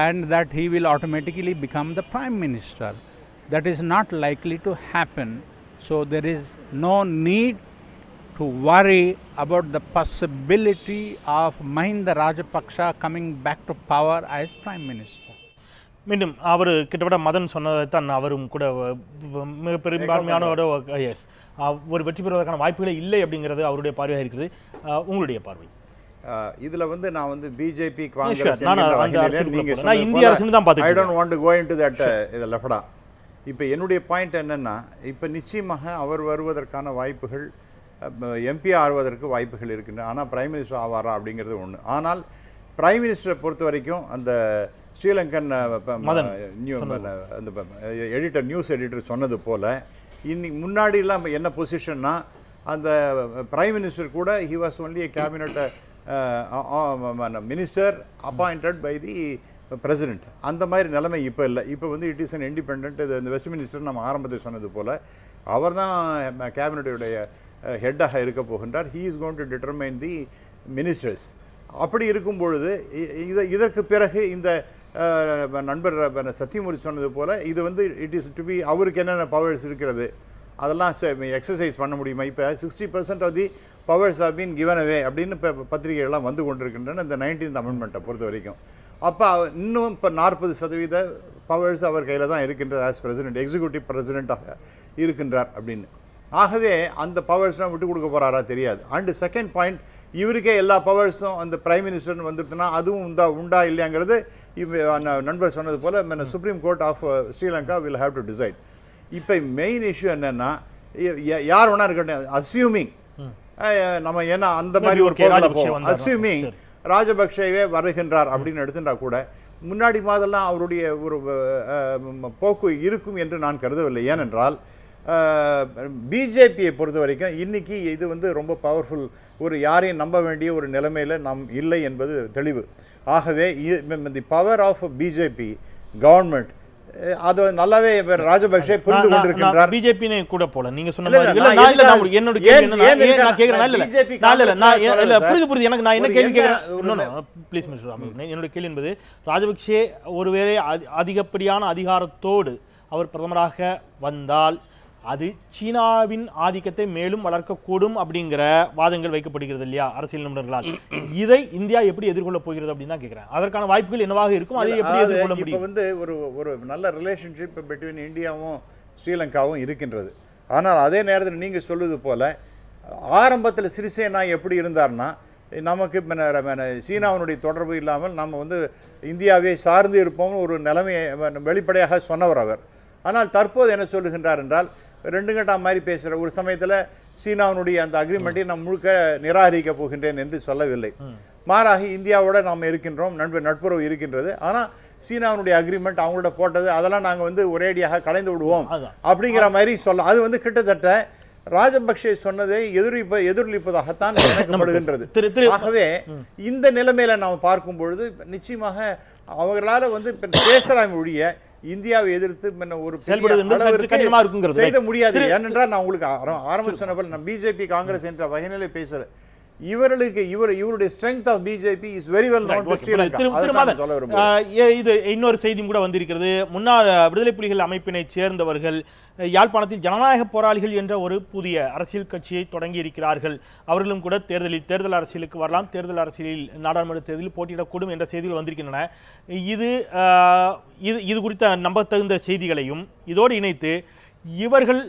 and that he will automatically become the Prime Minister. That is not likely to happen. So there is no need to worry about the possibility of Mahinda Rajapaksa coming back to power as Prime Minister. மீண்டும் அவர் கிட்டத்தட்ட மதன் சொன்னதை தான் அவரும் கூட மிக பெரும்பான்மையான ஒரு வெற்றி பெறுவதற்கான வாய்ப்புகளே இல்லை அப்படிங்கிறது அவருடைய பார்வையாக இருக்குது. உங்களுடைய பார்வை இதில் நான் பிஜேபி இந்திய அரசு தான் பார்த்து I don't want to go into that இது லெஃப்டா. இப்போ என்னுடைய பாயிண்ட் என்னென்னா, இப்போ நிச்சயமாக அவர் வருவதற்கான வாய்ப்புகள், எம்பி ஆறுவதற்கு வாய்ப்புகள் இருக்கின்றன. ஆனால் பிரைம் மினிஸ்டர் ஆவாரா அப்படிங்கிறது ஒன்று. ஆனால் பிரைம் மினிஸ்டரை பொறுத்த வரைக்கும் அந்த ஸ்ரீலங்கன் அந்த எடிட்டர், நியூஸ் எடிட்டர் சொன்னது போல், இன்னைக்கு முன்னாடிலாம் என்ன பொசிஷன்னா, அந்த பிரைம் மினிஸ்டர் கூட he was only a cabinet minister appointed by the president. அந்த மாதிரி நிலைமை இப்போ இல்லை. இப்போ இட் இஸ் அன் இண்டிபெண்ட். இந்த வெஸ்ட் மினிஸ்டர் நம்ம ஆரம்பத்தில் சொன்னது போல் அவர் தான் கேபினட்டுடைய ஹெட்டாக இருக்க போகின்றார். He is going to determine the ministers. அப்படி இருக்கும் பொழுது இதற்கு பிறகு இந்த நண்பர் சத்தியமூர்த்தி சொன்னது போல் இது வந்து இட் இஸ் டு பி அவருக்கு என்னென்ன பவர்ஸ் இருக்கிறது அதெல்லாம் எக்ஸசைஸ் பண்ண முடியுமா? இப்போ 60% of the powers have been given away அப்படின்னு இப்போ பத்திரிகைகள்லாம் வந்து கொண்டிருக்கின்றன இந்த 19th அமெண்ட்மெண்ட்டை பொறுத்த வரைக்கும். அப்போ இன்னும் இப்போ 40% பவர்ஸ் அவர் கையில் தான் இருக்கின்றது ஆஸ் பிரசிடென்ட், எக்ஸிக்யூட்டிவ் பிரசிடெண்ட்டாக இருக்கின்றார் அப்படின்னு. ஆகவே அந்த பவர்ஸ்லாம் விட்டு கொடுக்க போகிறாரா தெரியாது. அண்டு செகண்ட் பாயிண்ட், இவருக்கே எல்லா பவர்ஸும் அந்த பிரைம் மினிஸ்டர்னு வந்துட்டுனா அதுவும் உண்டா இல்லையாங்கிறது நண்பர் சொன்னது போல் supreme court of Sri Lanka will have to decide. இப்போ மெயின் இஷ்யூ என்னென்னா, யார் வேணா இருக்கட்டும், அஸ்யூமிங் நம்ம ஏன்னா அந்த மாதிரி ஒரு போவோம், அஸ்யூமிங் ராஜபக்சேவே வருகின்றார் அப்படின்னு எடுத்துட்டா கூட முன்னாடி மாதிரிலாம் அவருடைய ஒரு போக்கு இருக்கும் என்று நான் கருதவில்லை. ஏனென்றால் பிஜேபியை பொறுத்த வரைக்கும் இன்னைக்கு இது வந்து ரொம்ப பவர்ஃபுல், ஒரு யாரையும் நம்ப வேண்டிய ஒரு நிலைமையில் நாம் இல்லை என்பது தெளிவு. ஆகவே the power of BJP government அது நல்லாவே ராஜபக்சே புரிந்து கொண்டிருக்கிறார். பிஜேபி கூட போல நீங்க சொன்ன மாதிரி என்னோட கேள்வி நான் கேக்குறேன் இல்ல புரியுது எனக்கு நான் என்ன கேள்வி கேக்குறேன் ப்ளீஸ் மிஸ்டர் ராமன். என்னோட கேள்வி என்பது, ராஜபக்சே ஒருவேளை அதிகப்படியான அதிகாரத்தோடு அவர் பிரதமராக வந்தால் அது சீனாவின் ஆதிக்கத்தை மேலும் வளர்க்கக்கூடும் அப்படிங்கிற வாதங்கள் வைக்கப்படுகிறது இல்லையா அரசியல் நிபுணர்களால். இதை இந்தியா எப்படி எதிர்கொள்ள போகிறது அப்படின்னு தான் கேட்கிறேன். அதற்கான வாய்ப்புகள் என்னவாக இருக்கும், அதை எப்படி எதிர்கொள்ள முடியும்? இப்போ வந்து ஒரு நல்ல ரிலேஷன்ஷிப் பிட்வீன் இந்தியாவும் ஸ்ரீலங்காவும் இருக்கின்றது. ஆனால் அதே நேரத்தில் நீங்கள் சொல்லுவது போல ஆரம்பத்தில் சிறிசேனா எப்படி இருந்தார்னா, நமக்கு சீனாவினுடைய தொடர்பு இல்லாமல் நம்ம வந்து இந்தியாவை சார்ந்து இருப்போம் ஒரு நிலைமையை வெளிப்படையாக சொன்னவர் அவர். ஆனால் தற்போது என்ன சொல்லுகின்றார் என்றால், 2 கட்டா மாதிரி பேசுகிற ஒரு சமயத்தில் சீனாவினுடைய அந்த அக்ரிமெண்ட்டை நான் முழுக்க நிராகரிக்கப் போகின்றேன் என்று சொல்லவில்லை. மாறாக இந்தியாவோட நாம் இருக்கின்றோம், நட்புறவு இருக்கின்றது. ஆனால் சீனாவினுடைய அக்ரிமெண்ட் அவங்களோட போட்டது அதெல்லாம் நாங்கள் வந்து ஒரேடியாக கலைந்து விடுவோம் அப்படிங்கிற மாதிரி சொல்ல, அது வந்து கிட்டத்தட்ட ராஜபக்சே சொன்னதை எதிரொலிப்பதாகத்தான் நினைக்கப்படுகின்றது. ஆகவே இந்த நிலைமையில நாம் பார்க்கும் பொழுது நிச்சயமாக அவர்களால் வந்து பேசலாம் ஒழிய இந்தியாவை எதிர்த்து ஒரு செய்த முடியாது. ஏனென்றால் நான் உங்களுக்கு ஆரம்பிச்சு சொன்ன நான் பிஜேபி காங்கிரஸ் என்ற வகைநிலை பேசல. இவருடைய strength of BJP is very well known to Sri Lanka. இது இன்னொரு செய்தியும் கூட வந்திருக்கிறது. முன்னாள் விடுதலை புலிகள் அமைப்பினை சேர்ந்தவர்கள் யாழ்ப்பாணத்தில் ஜனநாயக போராளிகள் என்ற ஒரு புதிய அரசியல் கட்சியை தொடங்கி இருக்கிறார்கள். அவர்களும் கூட தேர்தல் அரசியலுக்கு வரலாம், தேர்தல் அரசியலில் நாடாளுமன்ற தேர்தலில் போட்டியிடக்கூடும் என்ற செய்திகள் வந்திருக்கின்றன. இது குறித்த நம்பத்தகுந்த செய்திகளையும் இதோடு இணைத்து இவர்கள்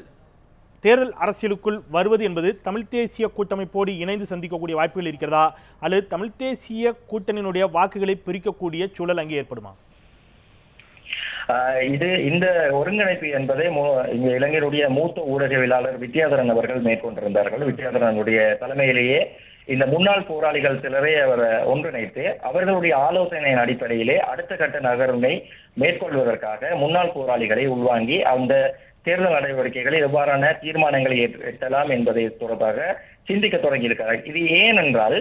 தேர்தல் அரசியலுக்குள் வருவது என்பது தமிழ் தேசிய கூட்டமைப்போடு இணைந்து சந்திக்கக்கூடிய வாய்ப்புகள் இருக்கிறதா, அல்லது தமிழ் தேசிய கூட்டணியினுடைய வாக்குகளை பிரிக்கக்கூடிய சூழல் அங்கே ஏற்படுமா? இந்த ஒருங்கிணைப்பு என்பதை இங்க இளைஞருடைய மூத்த ஊடகவியலாளர் வித்யாதரன் அவர்கள் மேற்கொண்டிருந்தார்கள். வித்யாதரனுடைய தலைமையிலேயே இந்த முன்னாள் போராளிகள் சிலரை அவர் ஒன்றிணைத்து அவர்களுடைய ஆலோசனையின் அடிப்படையிலே அடுத்த கட்ட நகர்வை மேற்கொள்வதற்காக முன்னாள் போராளிகளை உள்வாங்கி அந்த தேர்தல் நடவடிக்கைகளை எவ்வாறான தீர்மானங்களை எட்டலாம் என்பதை தொடர்பாக சிந்திக்க தொடங்கி இருக்கிறார். இது ஏனென்றால்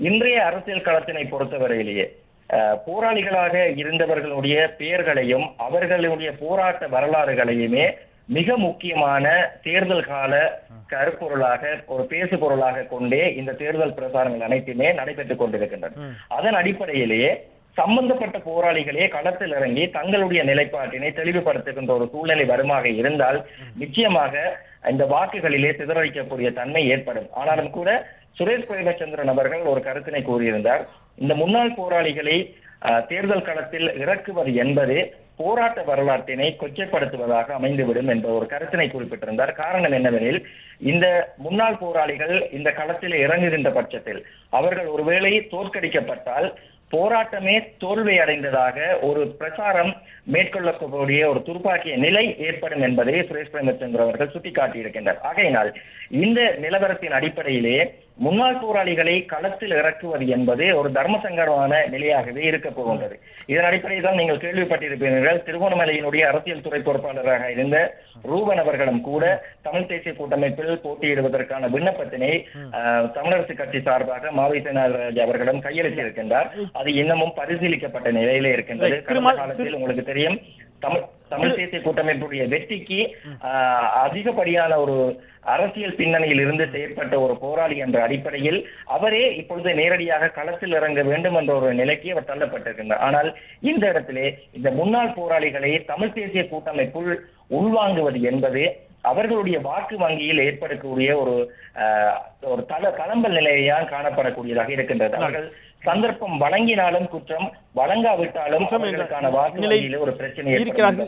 இன்றைய அரசியல் களத்தினை பொறுத்தவரையிலேயே போராளிகளாக இருந்தவர்களுடைய பெயர்களையும் அவர்களுடைய போராட்ட வரலாறுகளையுமே மிக முக்கியமான தேர்தல் கால கருப்பொருளாக ஒரு பேசு பொருளாக கொண்டே இந்த தேர்தல் பிரச்சாரங்கள் அனைத்துமே நடைபெற்றுக் கொண்டிருக்கின்றன. அதன் அடிப்படையிலேயே சம்பந்தப்பட்ட போராளிகளே களத்தில் இறங்கி தங்களுடைய நிலைப்பாட்டினை தெளிவுபடுத்துகின்ற ஒரு சூழ்நிலை வருமாக இருந்தால் நிச்சயமாக இந்த வாக்குகளிலே சிதறடிக்கக்கூடிய தன்மை ஏற்படும். ஆனாலும் கூட சுரேஷ் பிரேமச்சந்திரன் அவர்கள் ஒரு கருத்தினை கூறியிருந்தார். இந்த முன்னாள் போராளிகளை தேர்தல் களத்தில் இறக்குவது என்பது போராட்ட வரலாற்றினை கொச்சைப்படுத்துவதாக அமைந்துவிடும் என்ற ஒரு கருத்தினை குறிப்பிட்டிருந்தார். காரணம் என்னவெனில், இந்த முன்னாள் போராளிகள் இந்த களத்தில் இறங்குகின்ற பட்சத்தில் அவர்கள் ஒருவேளை தோற்கடிக்கப்பட்டால் போராட்டமே தோல்வி அடைந்ததாக ஒரு பிரச்சாரம் மேற்கொள்ளக்கூடிய ஒரு துர்ப்பாக்கிய நிலை ஏற்படும் என்பதை சுரேஷ் பிரேமச்சந்திரன் அவர்கள் சுட்டிக்காட்டியிருக்கின்றார். ஆகையினால் இந்த நிலவரத்தின் அடிப்படையிலே முன்னாள் போராளிகளை களத்தில் இறக்குவது என்பது ஒரு தர்ம சங்கடமான நிலையாகவே இருக்க போகின்றது. இதன் அடிப்படையில் தான் நீங்கள் கேள்விப்பட்டிருப்பீர்கள், திருகோணமலையினுடைய அரசியல் துறை பொறுப்பாளராக இருந்த ரூபன் அவர்களும் கூட தமிழ் தேசிய கூட்டமைப்பில் போட்டியிடுவதற்கான விண்ணப்பத்தினை தமிழரசு கட்சி சார்பாக மாவை சேனாதிராஜ் அவர்களிடம் கையெழுத்திருக்கின்றார். அது இன்னமும் பரிசீலிக்கப்பட்ட நிலையிலே இருக்கின்றது. கடந்த காலத்தில் உங்களுக்கு தெரியும் தமிழ் தேசிய கூட்டமைப்புடைய வெற்றிக்கு அதிகப்படியான ஒரு அரசியல் பின்னணியில் இருந்து செயற்பட்ட ஒரு போராளி என்ற அடிப்படையில் அவரே இப்பொழுது நேரடியாக களத்தில் இறங்க வேண்டும் என்ற ஒரு நிலைக்கு அவர் தள்ளப்பட்டிருக்கின்றார். ஆனால் இந்த இடத்திலே இந்த முன்னாள் போராளிகளை தமிழ் தேசிய கூட்டமைப்புள் உள்வாங்குவது என்பது அவர்களுடைய வாக்கு வங்கியில் ஏற்படக்கூடிய ஒரு தளம்பல் நிலையால் காணப்படக்கூடியதாக இருக்கின்றது. அவர்கள் சந்தர்ப்பம் வழங்கினாலும் குற்றம், வழங்காவிட்டாலும் வாக்கு வங்கியில் ஒரு பிரச்சனை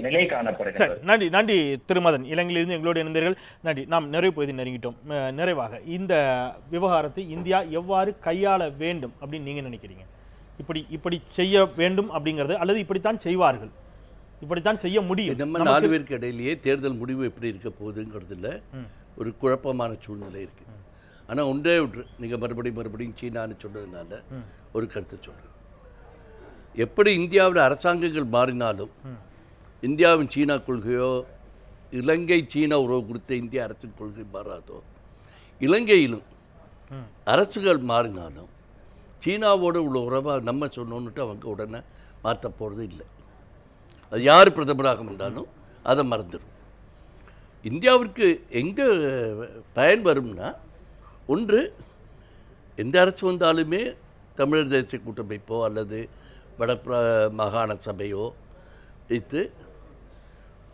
நிலை காணப்படுகிறது. நன்றி நன்றி திருமதன், இலங்கையிலிருந்து எங்களோடு இணைந்தீர்கள். நன்றி. நாம் நிறைவு பகுதி நெருங்கிட்டோம். நிறைவாக இந்த விவகாரத்தை இந்தியா எவ்வாறு கையாள வேண்டும் அப்படின்னு நீங்க நினைக்கிறீங்க? இப்படி செய்ய வேண்டும் அப்படிங்கிறது, அல்லது இப்படித்தான் செய்வார்கள், இப்படித்தான் செய்ய முடியும்? நம்ம 4 பேருக்கு இடையிலேயே தேர்தல் முடிவு எப்படி இருக்க போகுதுங்கிறதுல ஒரு குழப்பமான சூழ்நிலை இருக்கு. ஆனால் ஒன்றே ஒன்று, நீங்கள் மறுபடியும் சீனான்னு சொன்னதுனால ஒரு கருத்தை சொல்கிறேன். எப்படி இந்தியாவில் அரசாங்கங்கள் மாறினாலும் இந்தியாவின் சீனா கொள்கையோ இலங்கை சீனா உறவு குறித்த இந்திய அரசின் கொள்கை மாறாதோ, இலங்கையிலும் அரசுகள் மாறினாலும் சீனாவோடு உள்ள உறவாக நம்ம சொன்னோன்னுட்டு அவங்க உடனே மாற்ற போகிறது இல்லை. அது யார் பிரதமராக வந்தாலும் அதை மறந்துடும். இந்தியாவிற்கு எங்கே பயன் வரும்னா, ஒன்று எந்த அரசு வந்தாலுமே தமிழர் தேசிய கூட்டமைப்போ அல்லது வட மாகாண சபையோ வைத்து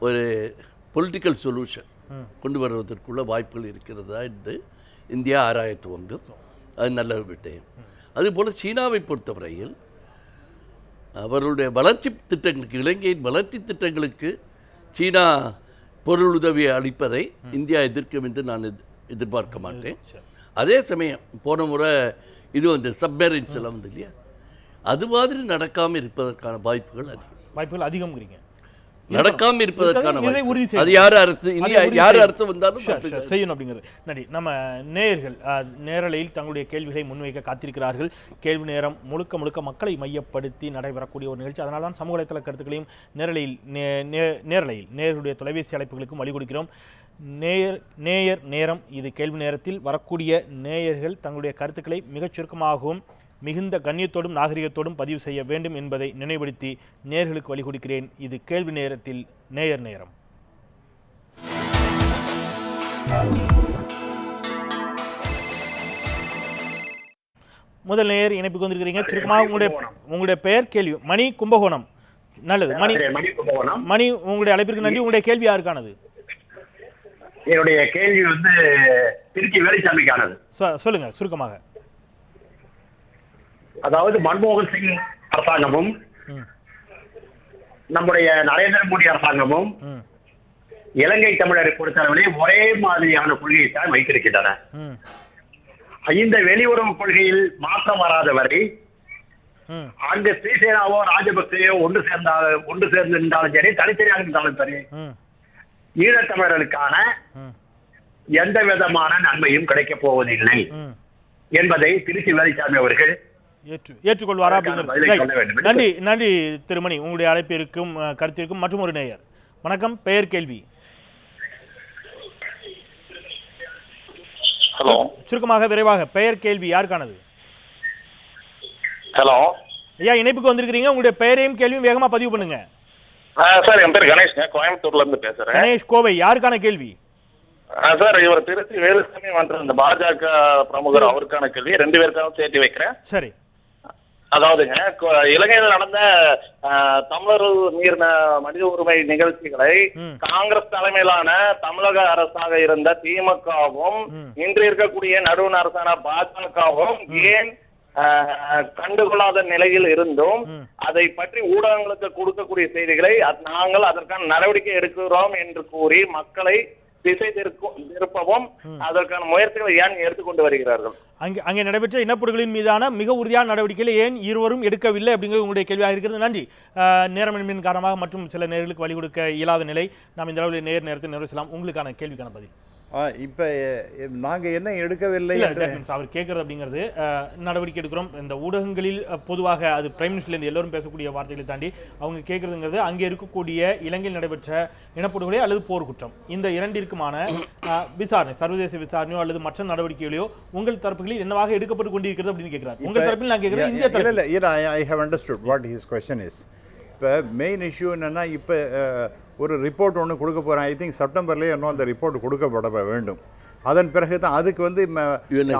ஒரு பொலிட்டிக்கல் சொல்யூஷன் கொண்டு வருவதற்குள்ள வாய்ப்புகள் இருக்கிறதா என்று இந்தியா ஆராய துவங்கும். அது நல்ல விடயம். அதுபோல் சீனாவை பொறுத்தவரையில் அவர்களுடைய வளர்ச்சி திட்டங்களுக்கு, இலங்கையின் வளர்ச்சி திட்டங்களுக்கு சீனா பொருளுதவி அளிப்பதை இந்தியா எதிர்க்கும் என்று நான் எதிர்பார்க்க மாட்டேன். அதே சமயம் போன முறை இது வந்து சப்மெரின்ஸ் எல்லாம் வந்து இல்லையா, அது மாதிரி நடக்காமல் இருப்பதற்கான வாய்ப்புகள் அதிகம்ங்கிறீங்க. நடக்காமல் இருப்பதற்கான அது யார் அரசு வந்தாலும் செய்யணும் அப்படிங்கிறது. நன்றி. நம்ம நேயர்கள் நேரலையில் தங்களுடைய கேள்விகளை முன்வைக்க காத்திருக்கிறார்கள். கேள்வி நேரம் முழுக்க மக்களை மையப்படுத்தி நடைபெறக்கூடிய ஒரு நிகழ்ச்சி. அதனால தான் சமூக வலைத்தள கருத்துக்களையும் நேரலையில் நேயர்களுடைய தொலைபேசி அழைப்புகளுக்கும் வழி கொடுக்கிறோம். நேயர் நேரம். இது கேள்வி நேரத்தில் வரக்கூடிய நேயர்கள் தங்களுடைய கருத்துக்களை மிகச் சுருக்கமாகவும் மிகுந்த கண்ணியத்தோடும் நாகரிகத்தோடும் பதிவு செய்ய வேண்டும் என்பதை நினைவுபடுத்தி நேயர்களுக்கு வழி கொடுக்கிறேன். இது கேள்வி நேரத்தில் நேயர் நேரம். முதல் நேயர் இணைப்புக்கு வந்திருக்கிறீங்க. சுருக்கமாக உங்களுடைய பெயர், கேள்வி. மணி, கும்பகோணம். நல்லது மணி, உங்களுடைய அழைப்பிற்கு நன்றி. உங்களுடைய கேள்வி யாருக்கானது? என்னுடைய கேள்வி வந்து திருச்சி வேலுச்சாமிக்கானது. சொல்லுங்க சுருக்கமாக. அதாவது மன்மோகன் சிங் அரசாங்கமும் நம்முடைய நரேந்திர மோடி அரசாங்கமும் இலங்கை தமிழரை பொறுத்தவரை ஒரே மாதிரியான கொள்கையை தான் வைத்திருக்கின்றன. இந்த வெளியுறவு கொள்கையில் மாற்றம் வராத வரை அங்கு ஸ்ரீசேனாவோ ராஜபக்சேயோ ஒன்று சேர்ந்திருந்தாலும் சரி, தனித்தனியாக இருந்தாலும் சரி, ஈழத்தமிழர்களுக்கான எந்த விதமான நன்மையும் கிடைக்கப் போவதில்லை என்பதை திருச்சி வேலுச்சாமி அவர்கள் ஏற்றுக்கொள்வாரா அப்படிங்கிறது. நன்றி நன்றி திருமணி, உங்களுடைய அழைப்பிற்கும் கருத்திற்கும். மற்றும் ஒரு நேயர். வணக்கம், பெயர், கேள்வி. ஹலோ. சுருக்கமாக விரைவாக பெயர், கேள்வி யாருக்கானது? ஹலோ ஐயா, இணைப்புக்கு வந்திருக்கிறீங்க. உங்களுடைய பெயரையும் கேள்வியும் வேகமா பதிவு பண்ணுங்க. சார், என் பேர் கணேஷ்ங்க, கோயம்புத்தூர்ல இருந்து பேசுறேன். கணேஷ், கோவை. யாருக்கான கேள்வி? சார், இவர் திருச்சி வேலுசாமி வந்து இந்த பாஜக பிரமுகர், அவருக்கான கேள்வி. 2 பேருக்காகவும் சேர்த்து வைக்கிறேன். சரி. அதாவதுங்க, இலங்கையில் நடந்த தமிழர் மீறின மனித உரிமை நிகழ்ச்சிகளை காங்கிரஸ் தலைமையிலான தமிழக அரசாக இருந்த திமுகவும் இன்று இருக்கக்கூடிய நடுவண் அரசான பாஜகவும் ஏன் கண்டுகொள்ளாத நிலையில் இருந்தும் அதை பற்றி ஊடகங்களுக்கு கொடுக்கக்கூடிய செய்திகளை நாங்கள் அதற்கான நடவடிக்கை எடுக்கிறோம் என்று கூறி மக்களை திசை திருப்பவும் அதற்கான முயற்சிகளை ஏன் எடுத்துக்கொண்டு வருகிறார்கள்? அங்கே நடைபெற்ற இனப்படுகொலின் மீதான மிக உறுதியான நடவடிக்கைகளை ஏன் இருவரும் எடுக்கவில்லை அப்படிங்கிறது உங்களுடைய கேள்வியாக இருக்கிறது. நன்றி. நேரமின்மையின் காரணமாக மற்றும் சில நேர்களுக்கு வழி கொடுக்க இயலாத நிலை. நாம் இந்த அளவில் நேரத்தை நிறைவு செய்யலாம். உங்களுக்கான கேள்விக்கான பதில். இப்போ நாங்கள் என்ன எடுக்கவில்லை அவர் கேட்கறது அப்படிங்கிறது, நடவடிக்கை எடுக்கிறோம். இந்த ஊடகங்களில் பொதுவாக அது பிரைம் மினிஸ்டர்லேருந்து எல்லோரும் பேசக்கூடிய வார்த்தைகளை தாண்டி அவங்க கேட்கறதுங்கிறது அங்கே இருக்கக்கூடிய இலங்கையில் நடைபெற்ற இனப்படுகொலை அல்லது போர் குற்றம், இந்த இரண்டிற்குமான விசாரணை, சர்வதேச விசாரணையோ அல்லது மற்ற நடவடிக்கைகளையோ உங்கள் தரப்புகளில் என்னவாக எடுக்கப்பட்டு கொண்டிருக்கிறது அப்படின்னு கேட்கிறார். உங்கள் தரப்பில் நான் கேட்கிறேன் இந்திய தரப்பில். I have understood what his question is. இப்போ மெயின் இஷ்யூ என்னென்னா இப்போ ஒரு ரிப்போர்ட் ஒன்று கொடுக்க போகிறேன். ஐ திங்க் செப்டம்பர்லேயே இன்னும் அந்த ரிப்போர்ட் கொடுக்கப்பட வேண்டும். அதன் பிறகு தான் அதுக்கு வந்து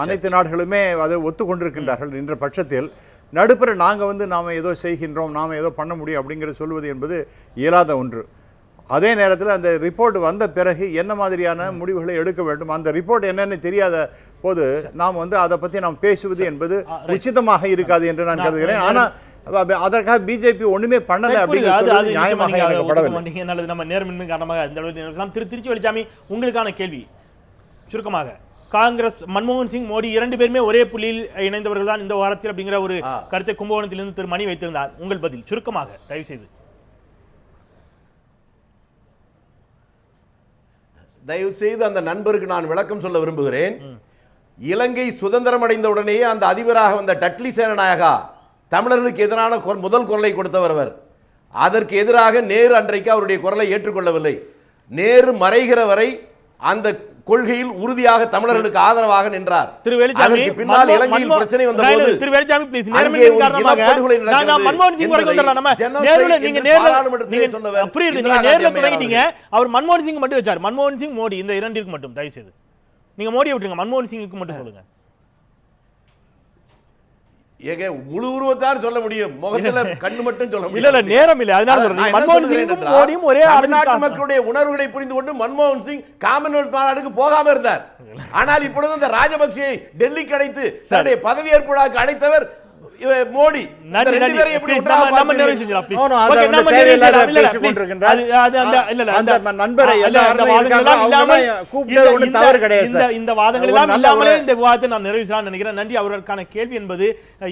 அனைத்து நாடுகளுமே அதை ஒத்துக்கொண்டிருக்கின்றார்கள் என்ற பட்சத்தில் நடுப்புற நாங்கள் நாம் ஏதோ செய்கின்றோம், நாம் ஏதோ பண்ண முடியும் அப்படிங்கிறது சொல்வது என்பது இயலாத ஒன்று. அதே நேரத்தில் அந்த ரிப்போர்ட் வந்த பிறகு என்ன மாதிரியான முடிவுகளை எடுக்க வேண்டும், அந்த ரிப்போர்ட் என்னன்னு தெரியாத போது நாம் அதை பற்றி நாம் பேசுவது என்பது உச்சிதமாக இருக்காது என்று நான் கருதுகிறேன். ஆனால் அதற்காக பிஜேபி ஒண்ணுமே பண்ணல அப்படிங்கிறது நியாயமாக நல்லது. நம்ம நேர்மின்மை காரணமாக திருச்சி வெளிச்சாமி உங்களுக்கான கேள்வி சுருக்கமாக. காங்கிரஸ் மன்மோகன் சிங் மோடி 2 பேருமே ஒரே புள்ளியில் இணைந்தவர்கள் தான் இந்த வாரத்தில் அப்படிங்கிற ஒரு கருத்தை கும்பகோணத்திலிருந்து திரு மணி வைத்திருந்தார். உங்கள் பதில் சுருக்கமாக தயவு செய்து. தயவு செய்து அந்த நண்பருக்கு நான் விளக்கம் சொல்ல விரும்புகிறேன். இலங்கை சுதந்திரம் அடைந்த உடனேயே அந்த அதிபராக வந்த டட்லி சேனநாயகா தமிழர்களுக்கு எதிரான முதல் குரலை கொடுத்தவர் அவர். அதற்கு எதிராக நேரு அன்றைக்கு அவருடைய குரலை ஏற்றுக்கொள்ளவில்லை. நேரு மறைகிற வரை அந்த கொள்கையில் உறுதியாக தமிழர்களுக்கு ஆதரவாக நின்றார். பின்னால் இலங்கையில் பிரச்சனை வந்தபோது அவர் மன்மோகன் சிங் மட்டும் வச்சார். மன்மோகன் சிங் மோடி இந்த 2 மட்டும் தயவு செய்து நீங்க மோடியை விட்டுருங்க, மன்மோகன் சிங்குக்கு மட்டும் சொல்லுங்க. ஏங்க முழு உருவத்தார் சொல்ல முடியும், முகத்துல கண்ணு மட்டும் சொல்ல முடியும். இல்ல நேரம் இல்ல, அதனால சொல்றேன். மன்மோகன் சிங்கும் மோடியும் ஒரே நாட்டு மக்களுடைய உணர்வுகளை புரிந்து கொண்டு மன்மோகன் சிங் காமன்வெல்த் மாநாடுக்கு போகாம இருந்தார். ஆனால் இப்பொழுது இந்த ராஜபக்சேயை டெல்லிக்கு அழைத்து தன்னுடைய பதவியேற்பு விழாவுக்கு அழைத்தவர் மோடி. இந்த வாதங்கள் எல்லாம் இல்லாமலே இந்த விவாதத்தை நான் நிறைவு செய்யலாம் நினைக்கிறேன். நன்றி. அவர்களுக்கான கேள்வி என்பது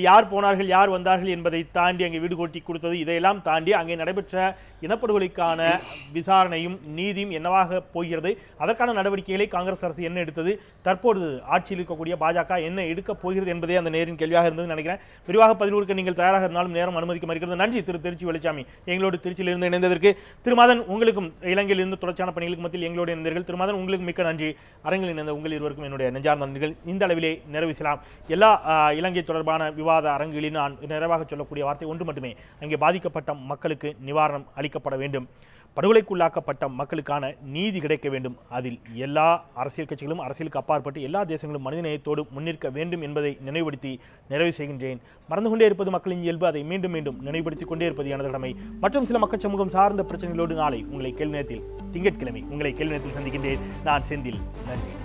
யார் போனார்கள் யார் வந்தார்கள் என்பதை தாண்டி அங்கே வீடு கொட்டி கொடுத்தது, இதையெல்லாம் தாண்டி அங்கே நடைபெற்ற இனப்படுகொலைக்கான விசாரணையும் நீதியும் என்னவாக போகிறது, அதற்கான நடவடிக்கைகளை காங்கிரஸ் அரசு என்ன எடுத்தது, தற்போது ஆட்சியில் இருக்கக்கூடிய பாஜக என்ன எடுக்க போகிறது என்பதே அந்த நேரின் கேள்வியாக இருந்தது நினைக்கிறேன். விரிவாக பதில் கொடுக்க நீங்கள் தயாராக இருந்தாலும் நேரம் அனுமதிக்க மறுக்கிறது. நன்றி திரு திருச்சி வெளிச்சாமி எங்களோடு திருச்சியிலிருந்து இணைந்ததற்கு. திருமாதன் உங்களுக்கும் இலங்கையில் இருந்து தொடர்ச்சியான பணிகளுக்கு மத்தியில் எங்களோடு இணைந்தீர்கள். திருமாதன் உங்களுக்கு மிக்க நன்றி. அரங்கில் இணைந்த உங்கள் இருவருக்கும் என்னுடைய நெஞ்சார்ந்த நன்றிகள். இந்த அளவிலே நிறைவு செய்யலாம். எல்லா இலங்கை தொடர்பான விவாத அரங்குகளில் நான் நிறைவாக சொல்லக்கூடிய வார்த்தை ஒன்று மட்டுமே, அங்கே பாதிக்கப்பட்ட மக்களுக்கு நிவாரணம் அளிக்கப்பட வேண்டும், படுகொலைக்குள்ளாக்கப்பட்ட மக்களுக்கான நீதி கிடைக்க வேண்டும். அதில் எல்லா அரசியல் கட்சிகளும் அரசியலுக்கு அப்பாற்பட்டு எல்லா தேசங்களும் மனிதநேயத்தோடு முன்னிற்க வேண்டும் என்பதை நினைவுபடுத்தி நிறைவு செய்கின்றேன். மறந்து கொண்டே இருப்பது மக்களின் இயல்பு, அதை மீண்டும் மீண்டும் நினைவுபடுத்திக் கொண்டே இருப்பது எனது கடமை. மற்றும் சில மக்கள் சமூகம் சார்ந்த பிரச்சனைகளோடு நாளை உங்களை கேள்வி நேரத்தில் திங்கட்கிழமை உங்களை கேள்வி நேரத்தில் சந்திக்கின்றேன். நான் செந்தில். நன்றி.